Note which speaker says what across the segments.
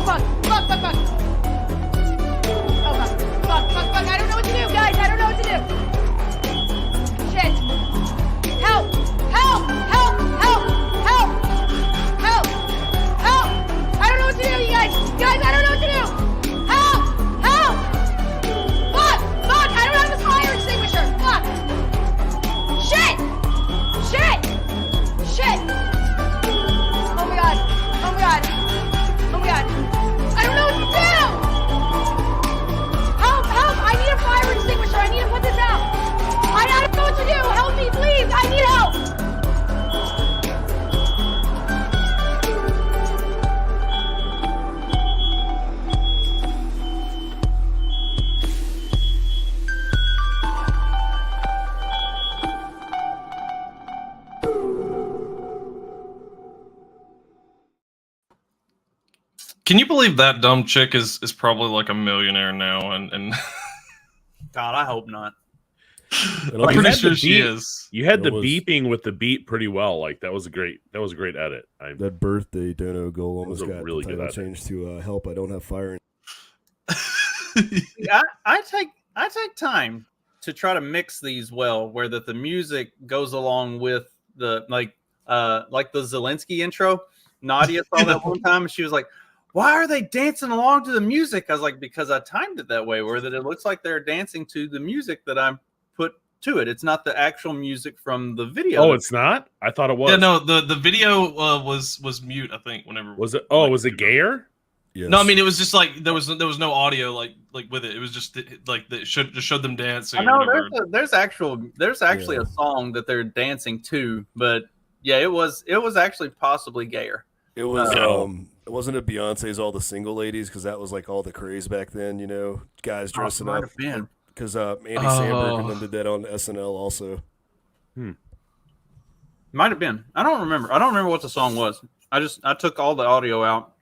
Speaker 1: fuck. Fuck, fuck, fuck. Oh, fuck. Fuck, fuck, fuck. I don't know what to do, guys. I don't know what to do. Shit. Help. Help. Help. Help. Help. Help. Help. I don't know what to do, you guys. Guys, I don't know what to do. Help. Help. Fuck. Fuck. I don't have a fire extinguisher. Fuck. Shit. Shit. Shit. Oh my god. Oh my god. Oh my god. I don't know what to do. Help. Help. I need a fire extinguisher. I need to put this out. I don't know what to do. Help me, please. I need help.
Speaker 2: Can you believe that dumb chick is probably like a millionaire now? And
Speaker 3: God, I hope not.
Speaker 2: I'm pretty sure she is.
Speaker 4: You had the beeping with the beat pretty well. Like that was a great edit.
Speaker 5: That birthday dono goal almost
Speaker 4: was a
Speaker 5: got
Speaker 4: really
Speaker 5: the
Speaker 4: good
Speaker 5: title
Speaker 4: edit.
Speaker 5: changed to "Help! I don't have fire."
Speaker 3: I take time to try to mix these well, where that the music goes along with the like the Zelensky intro. Nadia saw that one time and she was like, "Why are they dancing along to the music?" I was like, "Because I timed it that way, where that it looks like they're dancing to the music that I put to it. It's not the actual music from the video."
Speaker 4: Oh, it's not? I thought it was.
Speaker 2: Yeah, no, the video was mute. I think whenever
Speaker 4: Was it? Oh, was it gayer?
Speaker 5: Yes.
Speaker 2: No, I mean it was just like there was no audio like with it. It was just like it showed them dancing.
Speaker 3: I know
Speaker 2: or whatever.
Speaker 3: there's actually a song that they're dancing to, but yeah, it was actually possibly gayer.
Speaker 5: It was. It wasn't it Beyonce's All the Single Ladies, because that was like all the craze back then. You know, guys dressing up. Because Andy Samberg and them did that on SNL also.
Speaker 3: Might have been. I don't remember. I don't remember what the song was. I took all the audio out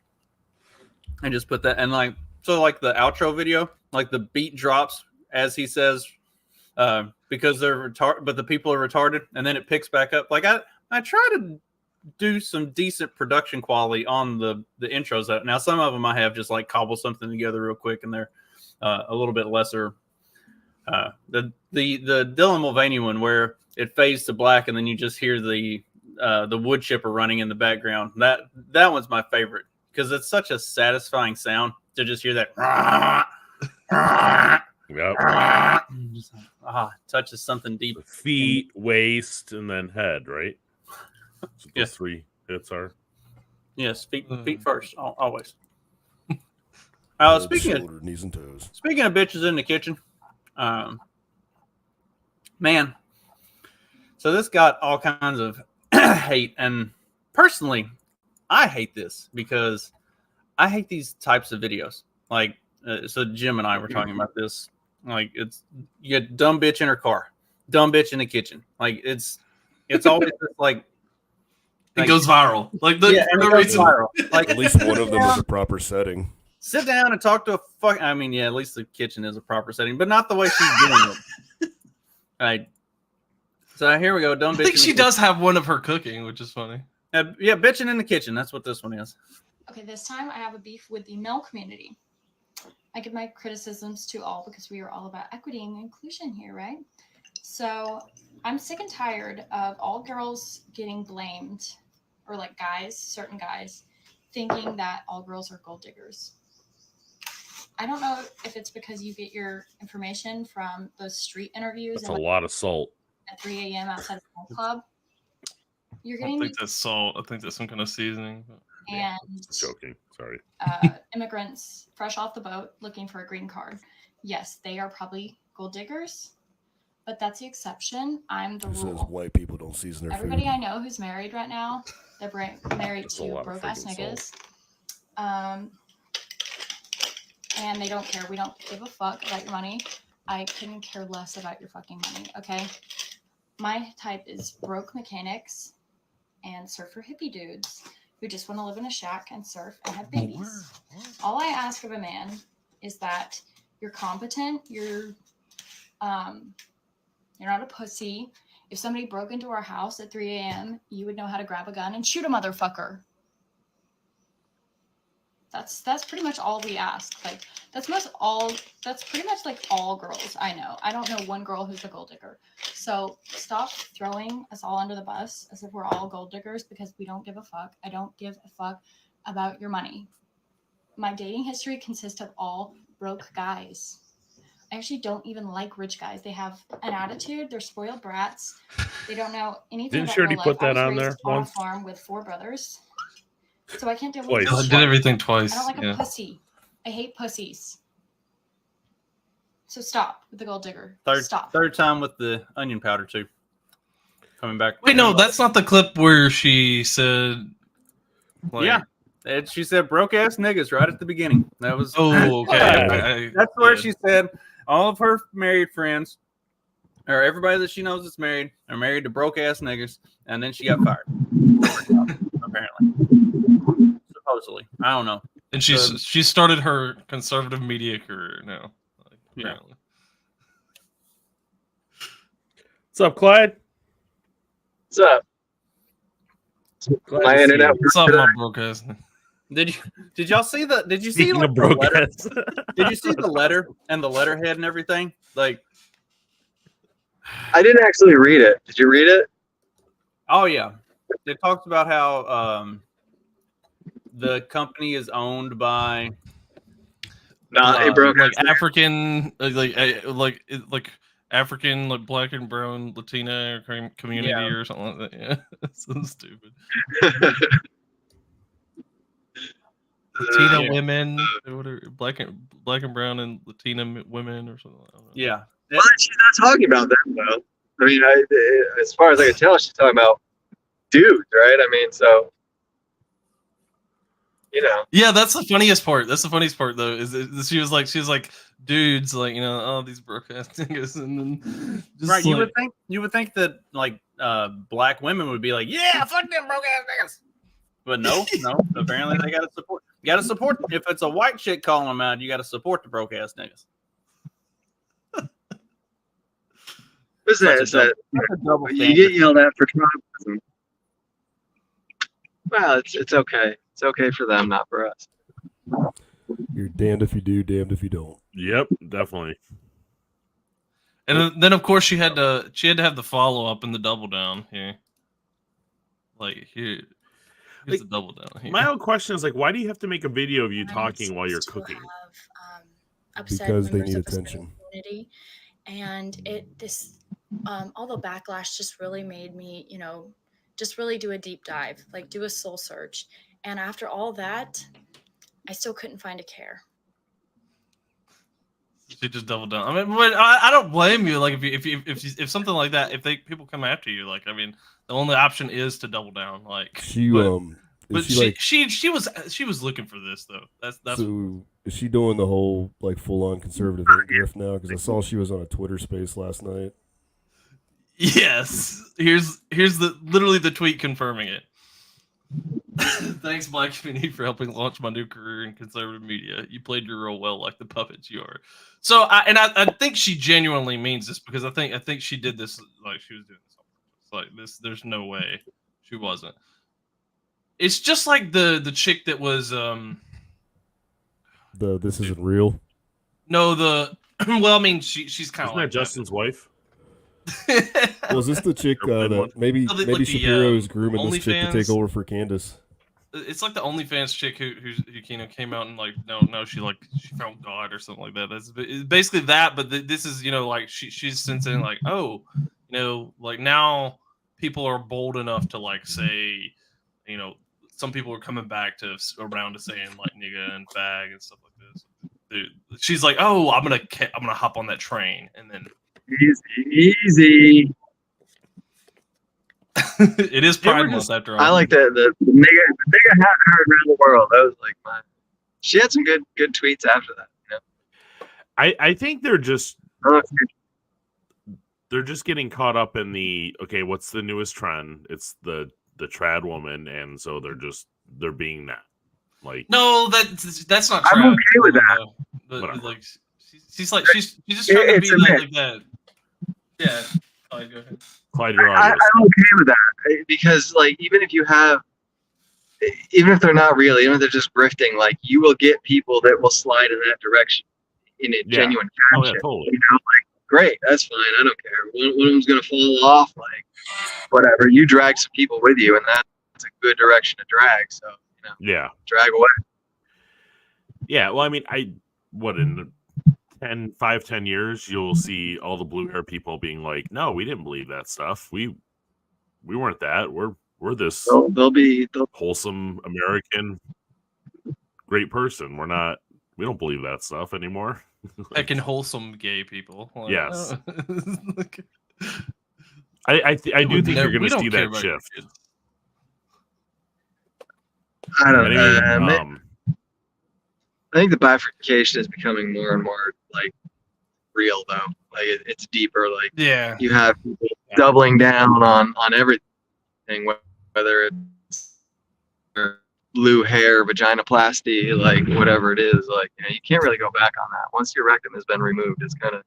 Speaker 3: and just put that, and like the outro video, like the beat drops as he says, because they're retarded, but the people are retarded, and then it picks back up. Like I try to do some decent production quality on the intros. Now some of them I have just like cobble something together real quick, and they're a little bit lesser. The Dylan Mulvaney one where it fades to black and then you just hear the wood chipper running in the background. That one's my favorite because it's such a satisfying sound to just hear that.
Speaker 4: Yep.
Speaker 3: Just, touches something deep.
Speaker 4: The feet, waist, and then head, right? So those three hits are.
Speaker 3: Yes, feet first, always. Speaking
Speaker 5: shoulder, knees and toes.
Speaker 3: Speaking of bitches in the kitchen, man. So this got all kinds of hate, and personally, I hate this because I hate these types of videos. Like, so Jim and I were talking about this. Like, you get dumb bitch in her car, dumb bitch in the kitchen. Like, it's always just like.
Speaker 2: It goes viral. Like
Speaker 3: viral. Like
Speaker 5: at least one of them is a proper setting.
Speaker 3: Sit down and talk to a fuck. I mean, yeah, at least the kitchen is a proper setting, but not the way she's doing it. All right. So here we go. Dumb bitch.
Speaker 2: I think she does have one of her cooking, which is funny.
Speaker 3: Yeah, bitching in the kitchen. That's what this one is.
Speaker 6: Okay, this time I have a beef with the male community. I give my criticisms to all because we are all about equity and inclusion here, right? So I'm sick and tired of all girls getting blamed, or like guys, certain guys, thinking that all girls are gold diggers. I don't know if it's because you get your information from those street interviews.
Speaker 4: That's a lot of salt.
Speaker 6: At 3 a.m. outside of the club. You're
Speaker 2: I
Speaker 6: getting
Speaker 2: think that's salt. I think that's some kind of seasoning.
Speaker 6: and
Speaker 4: Joking. Sorry.
Speaker 6: Immigrants fresh off the boat looking for a green card. Yes, they are probably gold diggers, but that's the exception. I'm the
Speaker 5: Who
Speaker 6: rule.
Speaker 5: says white people don't season their
Speaker 6: Everybody
Speaker 5: food?
Speaker 6: I know who's married right now, they're married
Speaker 4: That's a
Speaker 6: to
Speaker 4: lot of
Speaker 6: broke ass
Speaker 4: freaking
Speaker 6: niggas. And they don't care. We don't give a fuck about your money. I couldn't care less about your fucking money, okay? My type is broke mechanics and surfer hippie dudes who just want to live in a shack and surf and have babies. All I ask of a man is that you're competent, you're not a pussy. If somebody broke into our house at 3 a.m., you would know how to grab a gun and shoot a motherfucker. That's pretty much all we ask. Like that's pretty much like all girls I know. I don't know one girl who's a gold digger. So stop throwing us all under the bus as if we're all gold diggers, because we don't give a fuck. I don't give a fuck about your money. My dating history consists of all broke guys. I actually don't even like rich guys. They have an attitude. They're spoiled brats. They don't know anything
Speaker 4: Didn't
Speaker 6: about
Speaker 4: she already
Speaker 6: real
Speaker 4: put
Speaker 6: life.
Speaker 4: that
Speaker 6: I
Speaker 4: on
Speaker 6: was
Speaker 4: there
Speaker 6: raised on a
Speaker 4: once?
Speaker 6: farm with 4 brothers. So I can't deal
Speaker 4: Twice.
Speaker 6: with
Speaker 2: I did everything twice.
Speaker 6: I don't like a
Speaker 2: Yeah.
Speaker 6: pussy. I hate pussies. So stop with the gold digger.
Speaker 3: Third
Speaker 6: Stop.
Speaker 3: time with the onion powder too. Coming back.
Speaker 2: Wait, no, that's not the clip where she said. Like,
Speaker 3: Yeah. She said broke ass niggas right at the beginning. That was
Speaker 2: Oh, okay.
Speaker 3: that's where
Speaker 2: yeah.
Speaker 3: she said all of her married friends or everybody that she knows that's married are married to broke ass niggas, and then she got fired. Apparently. Supposedly. I don't know.
Speaker 2: And she started her conservative media career now. Like,
Speaker 3: Yeah.
Speaker 2: apparently.
Speaker 4: What's up, Clyde?
Speaker 7: What's up?
Speaker 4: Glad
Speaker 7: My
Speaker 4: to see
Speaker 7: internet
Speaker 4: you.
Speaker 2: What's up, my broke ass?
Speaker 3: Did y'all see the did you see
Speaker 4: Speaking
Speaker 3: like,
Speaker 4: of
Speaker 3: the
Speaker 4: broke
Speaker 3: letter?
Speaker 4: ass.
Speaker 3: Did you see the letter and the letterhead and everything? Like,
Speaker 7: I didn't actually read it. Did you read it?
Speaker 3: oh yeah. It talks about how the company is owned by
Speaker 7: It broke
Speaker 2: like
Speaker 7: ass.
Speaker 2: African, like African, like black and brown Latina community
Speaker 3: Yeah.
Speaker 2: or something like that. Yeah, that's so stupid. Latina
Speaker 3: Yeah.
Speaker 2: women, or whatever, black and brown and Latina women or something. I don't know.
Speaker 3: yeah.
Speaker 7: Well, she's not talking about them though. I mean, as far as I can tell, she's talking about dudes, right? I mean, so you know.
Speaker 2: Yeah, that's the funniest part. That's the funniest part, though, is that she was like, dudes, like, you know, oh, these broke ass niggas, and then just
Speaker 3: Right,
Speaker 2: like,
Speaker 3: you would think that like black women would be like, yeah, fuck them broke ass niggas. But no. Apparently they gotta support. You gotta support. If it's a white chick calling them out, you gotta support the broke ass niggas.
Speaker 7: What's that? Is that
Speaker 3: That's a double
Speaker 7: you
Speaker 3: standard.
Speaker 7: get yelled at for tribalism? Well, it's okay. It's okay for them, not for us.
Speaker 5: You're damned if you do, damned if you don't.
Speaker 4: Yep, definitely.
Speaker 2: and then of course she had to have the follow up and the double down here. Like here's
Speaker 4: Like,
Speaker 2: the double down. Here.
Speaker 4: My own question is like, why do you have to make a video of you
Speaker 8: I'm
Speaker 4: talking while you're
Speaker 8: supposed to
Speaker 4: cooking?
Speaker 8: have, upset
Speaker 5: Because they
Speaker 8: members
Speaker 5: need
Speaker 8: of the
Speaker 5: attention.
Speaker 8: community. And all the backlash just really made me, just really do a deep dive, like do a soul search. And after all that, I still couldn't find a care.
Speaker 2: She just doubled down. I mean, but I don't blame you. Like if something like that, if people come after you, like I mean, the only option is to double down. Like
Speaker 5: She
Speaker 2: but
Speaker 5: is she like
Speaker 2: she was looking for this though. That's
Speaker 5: so is she doing the whole like full on conservative grift now? Because I saw she was on a Twitter space last night.
Speaker 2: yes. Here's literally the tweet confirming it. Thanks, Black community, for helping launch my new career in conservative media. You played your role well, like the puppets you are. So, I think she genuinely means this because I think she did this like she was doing this. Like this, there's no way she wasn't. It's just like the chick that was
Speaker 5: This isn't real.
Speaker 2: no the well, I mean she's kind of
Speaker 4: Isn't
Speaker 2: like
Speaker 4: that Justin's wife?
Speaker 5: Was this the chick that maybe
Speaker 2: Oh, like
Speaker 5: maybe
Speaker 2: the,
Speaker 5: Shapiro is grooming this chick to
Speaker 2: OnlyFans?
Speaker 5: take over for Candace?
Speaker 2: It's like the OnlyFans chick who came out and like no she found God or something like that. That's it's basically that, but this is like she's since saying like like now people are bold enough to like say some people are coming back around to saying like nigga and fag and stuff like this. Dude, she's like, oh, I'm gonna hop on that train and then
Speaker 7: Easy.
Speaker 2: it is Pride Month after all.
Speaker 7: I like the nigga hat heard around the world. That was like my. She had some good tweets after that.
Speaker 4: I think they're just
Speaker 7: I don't know if
Speaker 4: they're just getting caught up in the okay, what's the newest trend? It's the trad woman, and so they're being that. Like
Speaker 2: No, that's not.
Speaker 7: I'm
Speaker 2: trap.
Speaker 7: okay with that.
Speaker 2: But
Speaker 4: Whatever.
Speaker 2: like, she's just trying to
Speaker 7: It's
Speaker 2: be
Speaker 7: a myth.
Speaker 2: like that. Yeah. Go ahead.
Speaker 4: Clyde, you're
Speaker 7: I'm
Speaker 4: audio.
Speaker 7: okay with that because like even if you have even if they're not real, even if they're just grifting, like you will get people that will slide in that direction in a genuine
Speaker 4: Oh
Speaker 7: fashion.
Speaker 4: yeah, totally.
Speaker 7: You know, like great, that's fine. I don't care. One of them's gonna fall off, like whatever. You drag some people with you, and that's a good direction to drag. So
Speaker 4: Yeah.
Speaker 7: drag away.
Speaker 4: Yeah. Well, I mean, in 10 years, you'll see all the blue hair people being like, "No, we didn't believe that stuff. We weren't that. We're this
Speaker 7: They'll
Speaker 4: wholesome American great person. We don't believe that stuff anymore."
Speaker 2: Heckin' wholesome gay people. Like,
Speaker 4: Yes.
Speaker 2: like,
Speaker 4: I do think you're
Speaker 2: we
Speaker 4: going to
Speaker 2: don't
Speaker 4: see
Speaker 2: care
Speaker 4: that
Speaker 2: about your
Speaker 4: shift.
Speaker 2: kids.
Speaker 7: I don't know.
Speaker 4: Anyway,
Speaker 7: I think the bifurcation is becoming more and more like real, though. Like it's deeper. Like
Speaker 2: Yeah.
Speaker 7: you have people doubling down on everything, whether it's blue hair, vaginoplasty, like whatever it is. Like you can't really go back on that. Once your rectum has been removed, it's kind of.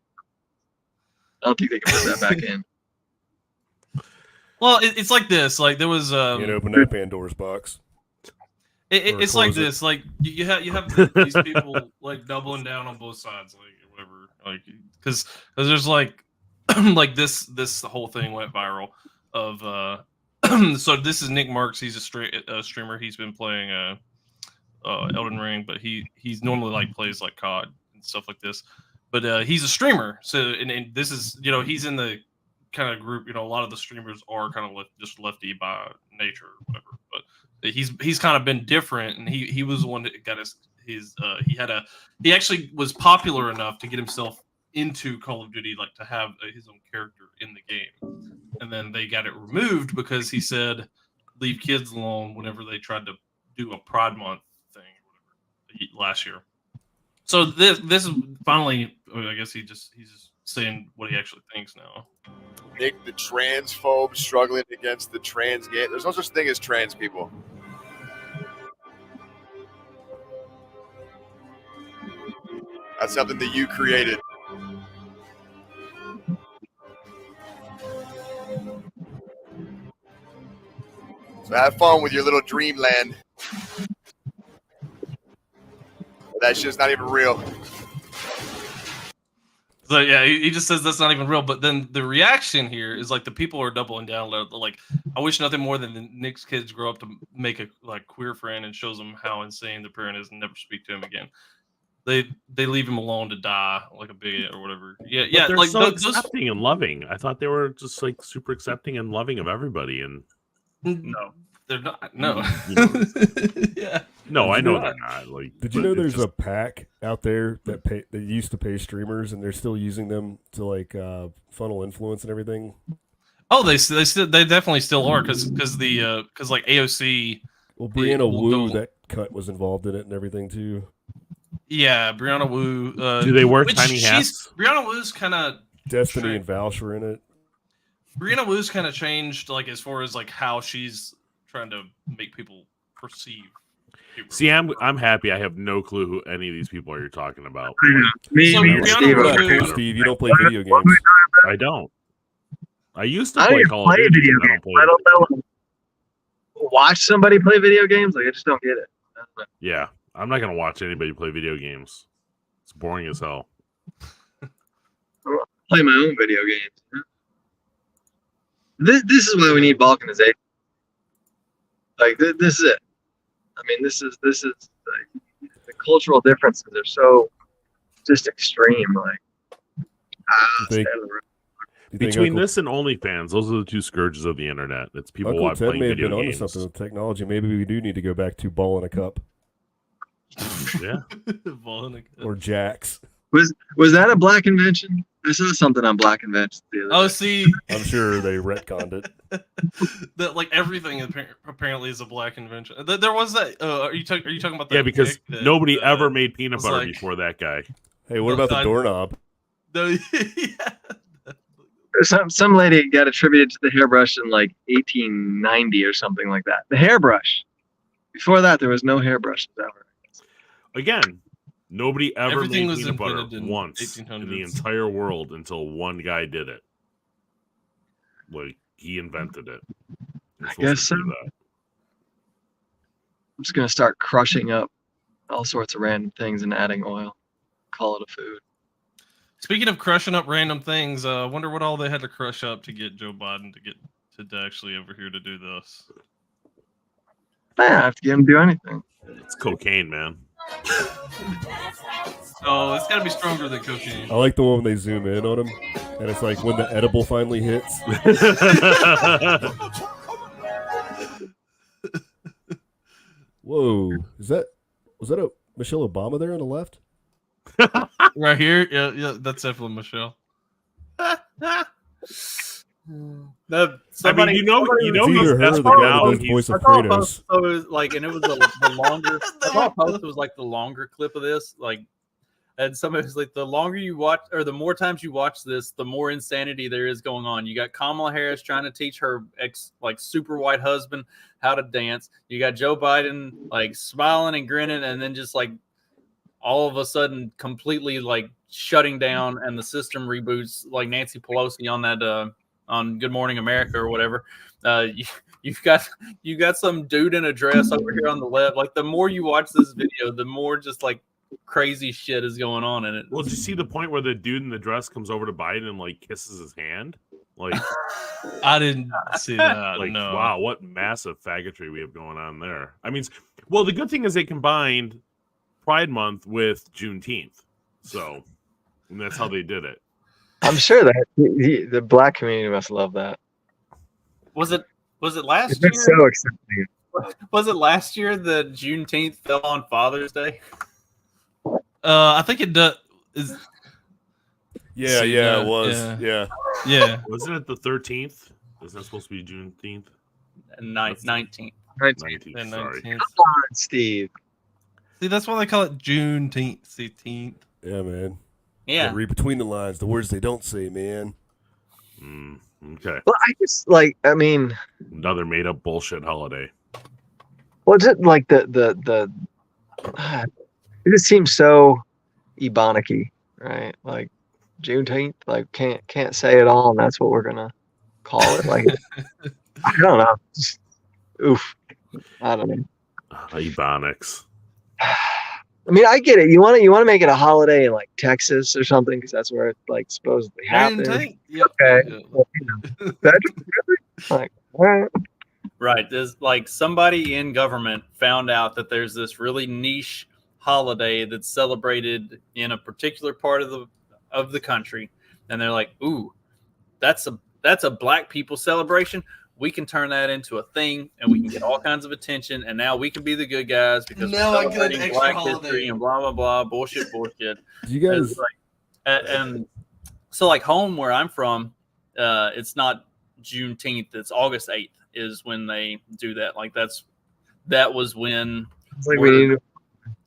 Speaker 7: I don't think they can put that back in.
Speaker 2: Well, it's like this. Like there was
Speaker 5: You can open that Pandora's box.
Speaker 2: It's like
Speaker 5: close it.
Speaker 2: this. Like you have these people like doubling down on both sides, like whatever. Like because there's like like this whole thing went viral of so this is Nick Marks. He's a streamer. He's been playing Elden Ring, but he's normally like plays like COD and stuff like this. But he's a streamer. So and this is he's in the kind of group. A lot of the streamers are kind of just lefty by nature, or whatever. But he's kind of been different, and he was the one that got he actually was popular enough to get himself into Call of Duty, like to have his own character in the game, and then they got it removed because he said leave kids alone whenever they tried to do a Pride Month thing or whatever last year. So this is finally, I guess he's just saying what he actually thinks now.
Speaker 9: Nick, the transphobe struggling against the trans gay. There's no such thing as trans people. That's something that you created. So have fun with your little dreamland. That shit's not even real.
Speaker 2: So yeah, he just says that's not even real. But then the reaction here is like the people are doubling down. Like, I wish nothing more than the Nick's kids grow up to make a queer friend and shows them how insane the parent is and never speak to him again. They leave him alone to die like a bigot or whatever. Yeah,
Speaker 4: But they're
Speaker 2: like
Speaker 4: so accepting and loving. I thought they were just like super accepting and loving of everybody. And
Speaker 2: no, they're not. No, yeah,
Speaker 4: no, I know they're not. Like,
Speaker 5: did you know there's a pack out there that used to pay streamers, and they're still using them to like funnel influence and everything?
Speaker 2: Oh, they definitely still are because like AOC.
Speaker 5: Well, Brianna Wu, that cut was involved in it and everything too.
Speaker 2: Yeah, Brianna Wu.
Speaker 4: Do they wear tiny hats?
Speaker 2: Brianna Wu's kind of
Speaker 5: Destiny and Vouch were in it.
Speaker 2: Brianna Wu's kind of changed, like as far as like how she's trying to make people perceive.
Speaker 4: See, I'm happy. I have no clue who any of these people are you're talking about.
Speaker 7: Me and Steve.
Speaker 5: Steve, you don't play video games.
Speaker 4: I don't. I used to play Call of Duty.
Speaker 7: Video games. I don't know. Watch somebody play video games? Like I just don't get it.
Speaker 4: Yeah, I'm not gonna watch anybody play video games. It's boring as hell.
Speaker 7: I'll play my own video games. This is why we need balkanization. Like this is it. I mean, this is like the cultural differences are so just extreme. Like
Speaker 4: between this and OnlyFans, those are the two scourges of the internet. It's people
Speaker 5: Uncle Ted
Speaker 4: playing
Speaker 5: may have
Speaker 4: video
Speaker 5: been
Speaker 4: games.
Speaker 5: onto something with technology. Maybe we do need to go back to ball in a cup.
Speaker 4: Yeah.
Speaker 5: Or jacks.
Speaker 7: Was that a black invention? I saw something on black inventions the other day.
Speaker 2: See,
Speaker 5: I'm sure they retconned it.
Speaker 2: That like everything apparently is a black invention. There was that. Are you talking about that?
Speaker 4: Yeah, because
Speaker 2: that,
Speaker 4: nobody ever made peanut butter
Speaker 2: like,
Speaker 4: before that guy.
Speaker 5: Hey, what about the doorknob?
Speaker 7: Some lady got attributed to the hairbrush in like 1890 or something like that. The hairbrush. Before that, there was no hairbrushes ever.
Speaker 4: Again, nobody ever
Speaker 2: Everything
Speaker 4: made
Speaker 2: was
Speaker 4: peanut butter
Speaker 2: invented in
Speaker 4: once in the
Speaker 2: 1800s.
Speaker 4: entire world until one guy did it. Like, he invented it.
Speaker 7: I guess so. just gonna start crushing up all sorts of random things and adding oil. Call it a food.
Speaker 2: Speaking of crushing up random things, I wonder what all they had to crush up to get Joe Biden to actually over here to do this.
Speaker 7: I don't have to get him to do anything.
Speaker 4: It's cocaine, man.
Speaker 2: Oh, it's got to be stronger than cocaine.
Speaker 5: I like the one when they zoom in on him, and it's like when the edible finally hits. Whoa, was that a Michelle Obama there on the left?
Speaker 2: Right here, yeah, that's definitely Michelle.
Speaker 3: Somebody,
Speaker 4: you know,
Speaker 5: It's either her or
Speaker 4: that's
Speaker 5: the
Speaker 4: part
Speaker 5: guy
Speaker 4: of
Speaker 5: that does voice
Speaker 3: I
Speaker 5: of
Speaker 3: saw a
Speaker 5: Kratos.
Speaker 3: post, so it was like, and it was the longer. I saw a post. It was like the longer clip of this, like, and somebody was like, the longer you watch, or the more times you watch this, the more insanity there is going on. You got Kamala Harris trying to teach her super white husband how to dance. You got Joe Biden like smiling and grinning, and then just like all of a sudden completely like shutting down, and the system reboots, like Nancy Pelosi on that on Good Morning America or whatever. You've got some dude in a dress over here on the left. Like, the more you watch this video, the more just like crazy shit is going on in it.
Speaker 4: Well, did you see the point where the dude in the dress comes over to Biden and like kisses his hand? Like,
Speaker 2: I didn't see that.
Speaker 4: like,
Speaker 2: no.
Speaker 4: wow, what massive faggotry we have going on there. I mean, well, the good thing is they combined Pride Month with Juneteenth, so and that's how they did it.
Speaker 7: I'm sure that the black community must love that.
Speaker 3: Was it last
Speaker 7: They're
Speaker 3: year?
Speaker 7: so excited.
Speaker 3: Was it last year that Juneteenth fell on Father's Day?
Speaker 2: I think it does.
Speaker 5: Yeah,
Speaker 2: See,
Speaker 5: yeah,
Speaker 2: yeah,
Speaker 5: it was.
Speaker 2: yeah.
Speaker 5: Yeah.
Speaker 2: Yeah.
Speaker 4: Wasn't it the 13th? Isn't that supposed to be Juneteenth?
Speaker 3: 19th.
Speaker 4: 19th,
Speaker 2: And
Speaker 4: sorry.
Speaker 2: 19th.
Speaker 7: Come on, Steve.
Speaker 2: See, that's why they call it Juneteenth. 16th.
Speaker 5: Yeah, man.
Speaker 3: Yeah.
Speaker 5: Read between the lines, the words they don't say, man.
Speaker 4: Okay.
Speaker 7: Well, I just like. I mean,
Speaker 4: Another made up bullshit holiday.
Speaker 7: well, just like the. It just seems so Ebonic-y, right? Like Juneteenth, like can't say it all, and that's what we're gonna call it. Like, I don't know. Just, oof. I don't know.
Speaker 4: Ebonics.
Speaker 7: I mean, I get it. You want to make it a holiday in like Texas or something because that's where it like supposedly happens.
Speaker 2: Yep.
Speaker 7: Okay.
Speaker 2: Yeah.
Speaker 7: Well, that's like, all right.
Speaker 3: Right. There's like somebody in government found out that there's this really niche holiday that's celebrated in a particular part of the country, and they're like, "Ooh, that's a black people celebration. We can turn that into a thing, and we can get all kinds of attention. And now we can be the good guys because
Speaker 2: Now
Speaker 3: we're
Speaker 2: I get an
Speaker 3: celebrating
Speaker 2: extra
Speaker 3: Black
Speaker 2: holiday."
Speaker 3: history and blah blah blah bullshit."
Speaker 5: Do you guys?
Speaker 3: It's like, and so like home where I'm from, it's not Juneteenth. It's August 8th is when they do that. Like that was when
Speaker 7: It's like we need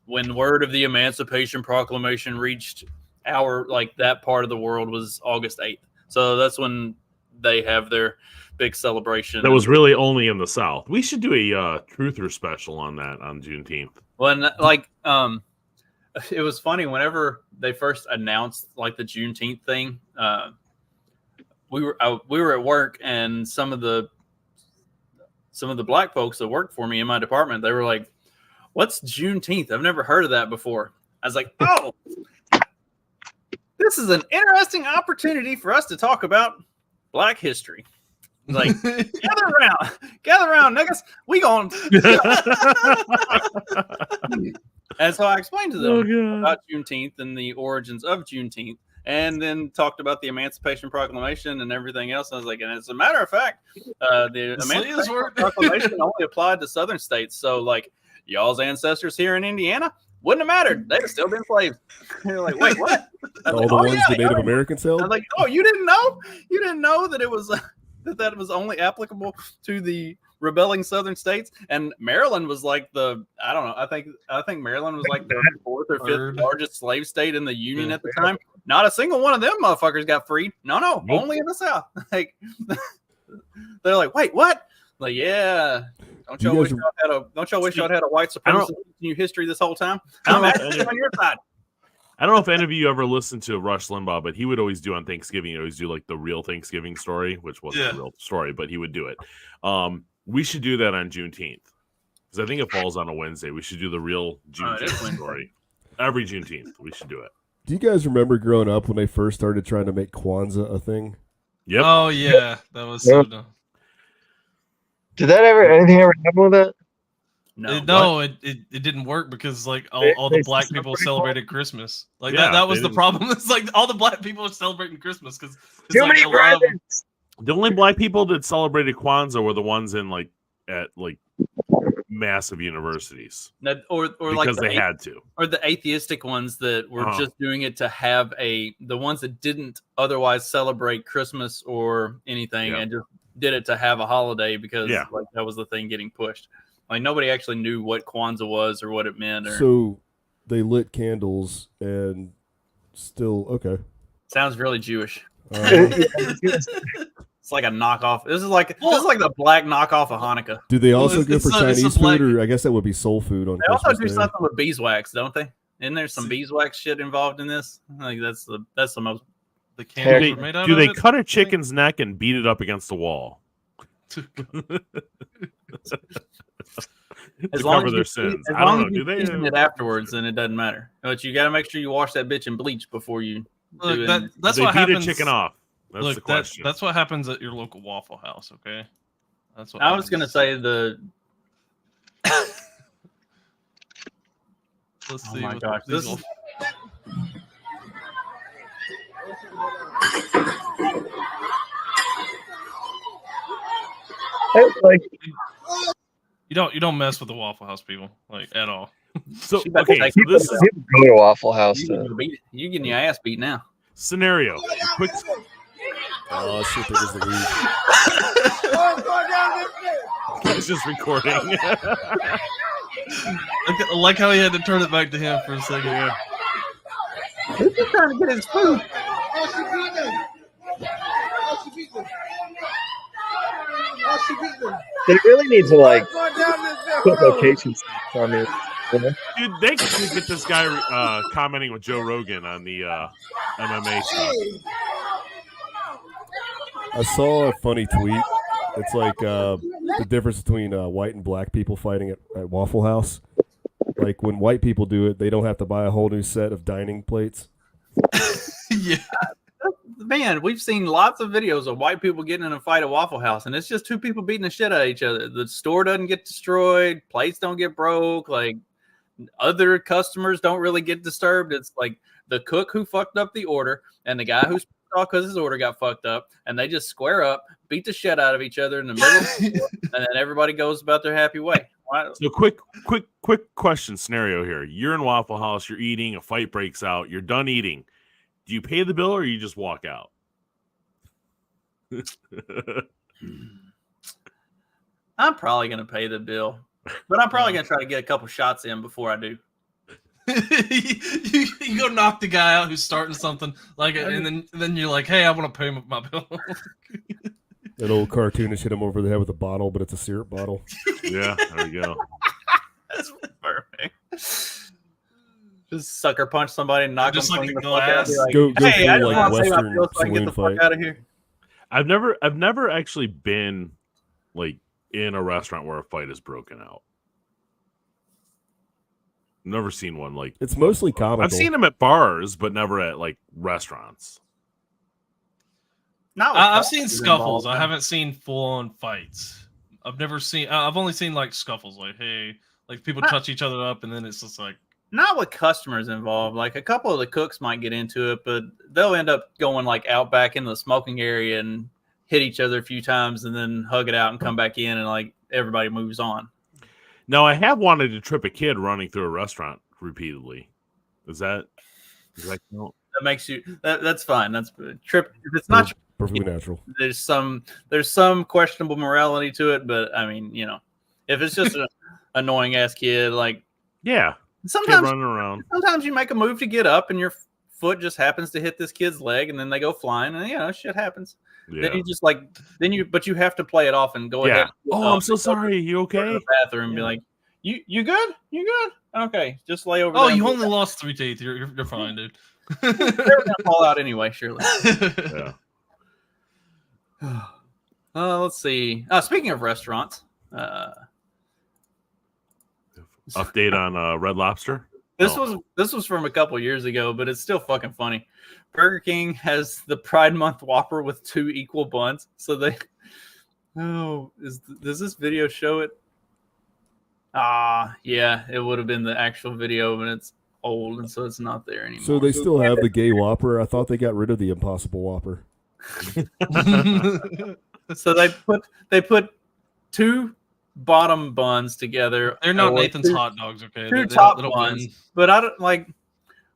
Speaker 3: when word of the Emancipation Proclamation reached that part of the world was August 8th. So that's when they have their big celebration.
Speaker 4: That was really only in the South. We should do a truther special on that on Juneteenth.
Speaker 3: When it was funny whenever they first announced like the Juneteenth thing. We were at work, and some of the black folks that worked for me in my department, they were like, "What's Juneteenth? I've never heard of that before." I was like, "Oh, this is an interesting opportunity for us to talk about Black history." Like, gather around, niggas. We going. And so I explained to them about Juneteenth and the origins of Juneteenth, and then talked about the Emancipation Proclamation and everything else. I was like, and as a matter of fact, the Emancipation Proclamation only applied to Southern states. So, like, y'all's ancestors here in Indiana wouldn't have mattered. They'd have still been slaves. They're like, wait, what?
Speaker 5: All the ones the Native Americans held?
Speaker 3: I was like, oh, you didn't know? You didn't know that it was that was only applicable to the rebelling Southern states? And Maryland was like I don't know. I think Maryland was like the fourth or fifth largest slave state in the Union at the time. Not a single one of them motherfuckers got freed. No,
Speaker 4: Nope.
Speaker 3: only in the South. Like, they're like, wait, what? Like, yeah. Don't y'all wish y'all had a white supremacist new history this whole time? I'm actually on your side.
Speaker 4: I don't know if any of you ever listened to Rush Limbaugh, but he would always do on Thanksgiving. He'd always do like the real Thanksgiving story, which wasn't a real story, but he would do it. We should do that on Juneteenth. Because I think it falls on a Wednesday. We should do the real Juneteenth story. Every Juneteenth, we should do it.
Speaker 5: Do you guys remember growing up when they first started trying to make Kwanzaa a thing?
Speaker 4: Yep.
Speaker 2: Oh yeah, that was so dumb.
Speaker 7: Did anything ever happen with that?
Speaker 2: No, it didn't work because like all the black people celebrated Christmas. Like
Speaker 4: Yeah,
Speaker 2: that was
Speaker 4: they
Speaker 2: the
Speaker 4: didn't.
Speaker 2: problem. It's like all the black people are celebrating Christmas because
Speaker 7: Too
Speaker 2: like
Speaker 7: many
Speaker 2: a lot of them-
Speaker 7: presents.
Speaker 4: The only black people that celebrated Kwanzaa were the ones in like at like massive universities
Speaker 3: Or
Speaker 4: because
Speaker 3: like
Speaker 4: they had to.
Speaker 3: or the atheistic ones that were
Speaker 4: Uh-huh.
Speaker 3: just doing it to have the ones that didn't otherwise celebrate Christmas or anything
Speaker 4: Yeah.
Speaker 3: and just did it to have a holiday because
Speaker 4: Yeah.
Speaker 3: like that was the thing getting pushed. Like nobody actually knew what Kwanzaa was or what it meant. Or
Speaker 5: So they lit candles and still okay.
Speaker 3: sounds really Jewish.
Speaker 5: Uh,
Speaker 3: It's like a knockoff. This is like the black knockoff of Hanukkah.
Speaker 5: do they
Speaker 2: Well,
Speaker 5: also
Speaker 2: it's-
Speaker 5: go
Speaker 2: it's
Speaker 5: for
Speaker 2: a- it's a
Speaker 5: Chinese
Speaker 2: black-
Speaker 5: food, or I guess that would be soul food on
Speaker 3: They also
Speaker 5: Christmas
Speaker 3: do
Speaker 5: Day?
Speaker 3: something with beeswax, don't they? Isn't there some beeswax shit involved in this? Like that's the most.
Speaker 2: the
Speaker 4: Do
Speaker 2: candles
Speaker 4: they,
Speaker 2: were made out
Speaker 4: do
Speaker 2: of
Speaker 4: they
Speaker 2: it.
Speaker 4: cut a chicken's neck and beat it up against the wall
Speaker 3: As
Speaker 4: to
Speaker 3: long
Speaker 4: cover
Speaker 3: as
Speaker 4: their
Speaker 3: you
Speaker 4: sins?
Speaker 3: as
Speaker 4: I
Speaker 3: long
Speaker 4: don't know.
Speaker 3: as
Speaker 4: Do
Speaker 3: you
Speaker 4: they?
Speaker 3: season it afterwards, then it doesn't matter. But you got to make sure you wash that bitch in bleach before you do
Speaker 2: Look,
Speaker 3: it.
Speaker 2: that's
Speaker 4: they
Speaker 2: what
Speaker 4: beat
Speaker 2: happens.
Speaker 4: a chicken off. That's the
Speaker 2: Look,
Speaker 4: question.
Speaker 2: that's what happens at your local Waffle House. Okay, that's what
Speaker 3: I was gonna
Speaker 2: happens.
Speaker 3: say the.
Speaker 2: Let's
Speaker 3: Oh
Speaker 2: see.
Speaker 3: my
Speaker 2: what
Speaker 3: gosh,
Speaker 2: these
Speaker 3: this is-
Speaker 7: Like,
Speaker 2: you don't mess with the Waffle House people like at all.
Speaker 4: So
Speaker 3: She about to
Speaker 4: okay,
Speaker 3: take
Speaker 4: so
Speaker 3: it.
Speaker 4: this is
Speaker 7: people go to Waffle House.
Speaker 3: You getting your ass beat now.
Speaker 4: scenario. Quick,
Speaker 5: Oh shit! There goes the weed.
Speaker 4: it's just recording.
Speaker 2: I like how he had to turn it back to him for a second.
Speaker 4: Yeah.
Speaker 3: He's just trying to get his food.
Speaker 7: They really need to like put locations on it. You know?
Speaker 4: Dude, they could get this guy commenting with Joe Rogan on the MMA stuff.
Speaker 5: I saw a funny tweet. It's like the difference between white and black people fighting at Waffle House. Like when white people do it, they don't have to buy a whole new set of dining plates.
Speaker 2: Yeah.
Speaker 3: Man, we've seen lots of videos of white people getting in a fight at Waffle House, and it's just two people beating the shit out of each other. The store doesn't get destroyed, plates don't get broke, like other customers don't really get disturbed. It's like the cook who fucked up the order and the guy who's pissed off because his order got fucked up, and they just square up, beat the shit out of each other in the middle, of the store, and then everybody goes about their happy way. Why-
Speaker 4: So quick question scenario here. You're in Waffle House, you're eating, a fight breaks out, you're done eating. Do you pay the bill or you just walk out?
Speaker 3: I'm probably gonna pay the bill, but I'm probably gonna try to get a couple shots in before I do.
Speaker 2: you go knock the guy out who's starting something like, and then you're like, hey, I want to pay my bill.
Speaker 5: That old cartoonist hit him over the head with a bottle, but it's a syrup bottle.
Speaker 4: Yeah, there you go.
Speaker 3: That's perfect. Just sucker punch somebody and knock
Speaker 2: Just
Speaker 3: them
Speaker 2: like
Speaker 3: clean
Speaker 2: a
Speaker 3: the fuck out.
Speaker 2: glass.
Speaker 3: Be like,
Speaker 5: Go
Speaker 3: hey, I
Speaker 5: full,
Speaker 3: just
Speaker 5: like,
Speaker 3: want to pay my
Speaker 5: Western
Speaker 3: bill so I can get
Speaker 5: saloon
Speaker 3: the fuck
Speaker 5: fight.
Speaker 3: out of here.
Speaker 4: I've never actually been like in a restaurant where a fight is broken out. Never seen one like
Speaker 5: It's mostly comical.
Speaker 4: I've seen them at bars, but never at like restaurants.
Speaker 3: Not with
Speaker 2: I've seen
Speaker 3: customers
Speaker 2: scuffles.
Speaker 3: involved.
Speaker 2: I haven't seen full on fights. I've never seen. I've only seen like scuffles, like hey, like people touch each other up, and then it's just like
Speaker 3: Not with customers involved. Like a couple of the cooks might get into it, but they'll end up going like out back into the smoking area and hit each other a few times, and then hug it out and come back in, and like everybody moves on.
Speaker 4: Now I have wanted to trip a kid running through a restaurant repeatedly. Does that count?
Speaker 3: That makes you. That's fine. That's trip. If it's not,
Speaker 5: perfectly natural.
Speaker 3: there's some questionable morality to it, but I mean, you know, if it's just an annoying ass kid, like
Speaker 4: Yeah, kid
Speaker 3: sometimes
Speaker 4: running around.
Speaker 3: sometimes you make a move to get up and your foot just happens to hit this kid's leg and then they go flying and you know shit happens.
Speaker 4: Yeah.
Speaker 3: Then you just like but you have to play it off and go ahead.
Speaker 4: Oh, I'm so sorry. You
Speaker 3: Go to
Speaker 4: okay?
Speaker 3: the bathroom and be like, you good? You good? Okay, just lay over.
Speaker 2: oh,
Speaker 3: there.
Speaker 2: you only lost 3 teeth. You're fine, dude.
Speaker 3: They're gonna fall out anyway, surely.
Speaker 4: Yeah.
Speaker 3: Let's see. Speaking of restaurants,
Speaker 4: Update on Red Lobster.
Speaker 3: This
Speaker 4: Oh.
Speaker 3: was from a couple years ago, but it's still fucking funny. Burger King has the Pride Month Whopper with 2 equal buns. So they, does this video show it? Yeah, it would have been the actual video, but it's old, and so it's not there anymore.
Speaker 5: So they still have the gay Whopper. I thought they got rid of the Impossible Whopper.
Speaker 3: So they put 2 bottom buns together.
Speaker 2: They're not
Speaker 3: or
Speaker 2: Nathan's
Speaker 3: 2
Speaker 2: hot dogs, okay?
Speaker 3: two
Speaker 2: They
Speaker 3: top
Speaker 2: don't
Speaker 3: buns.
Speaker 2: win.
Speaker 3: But I don't like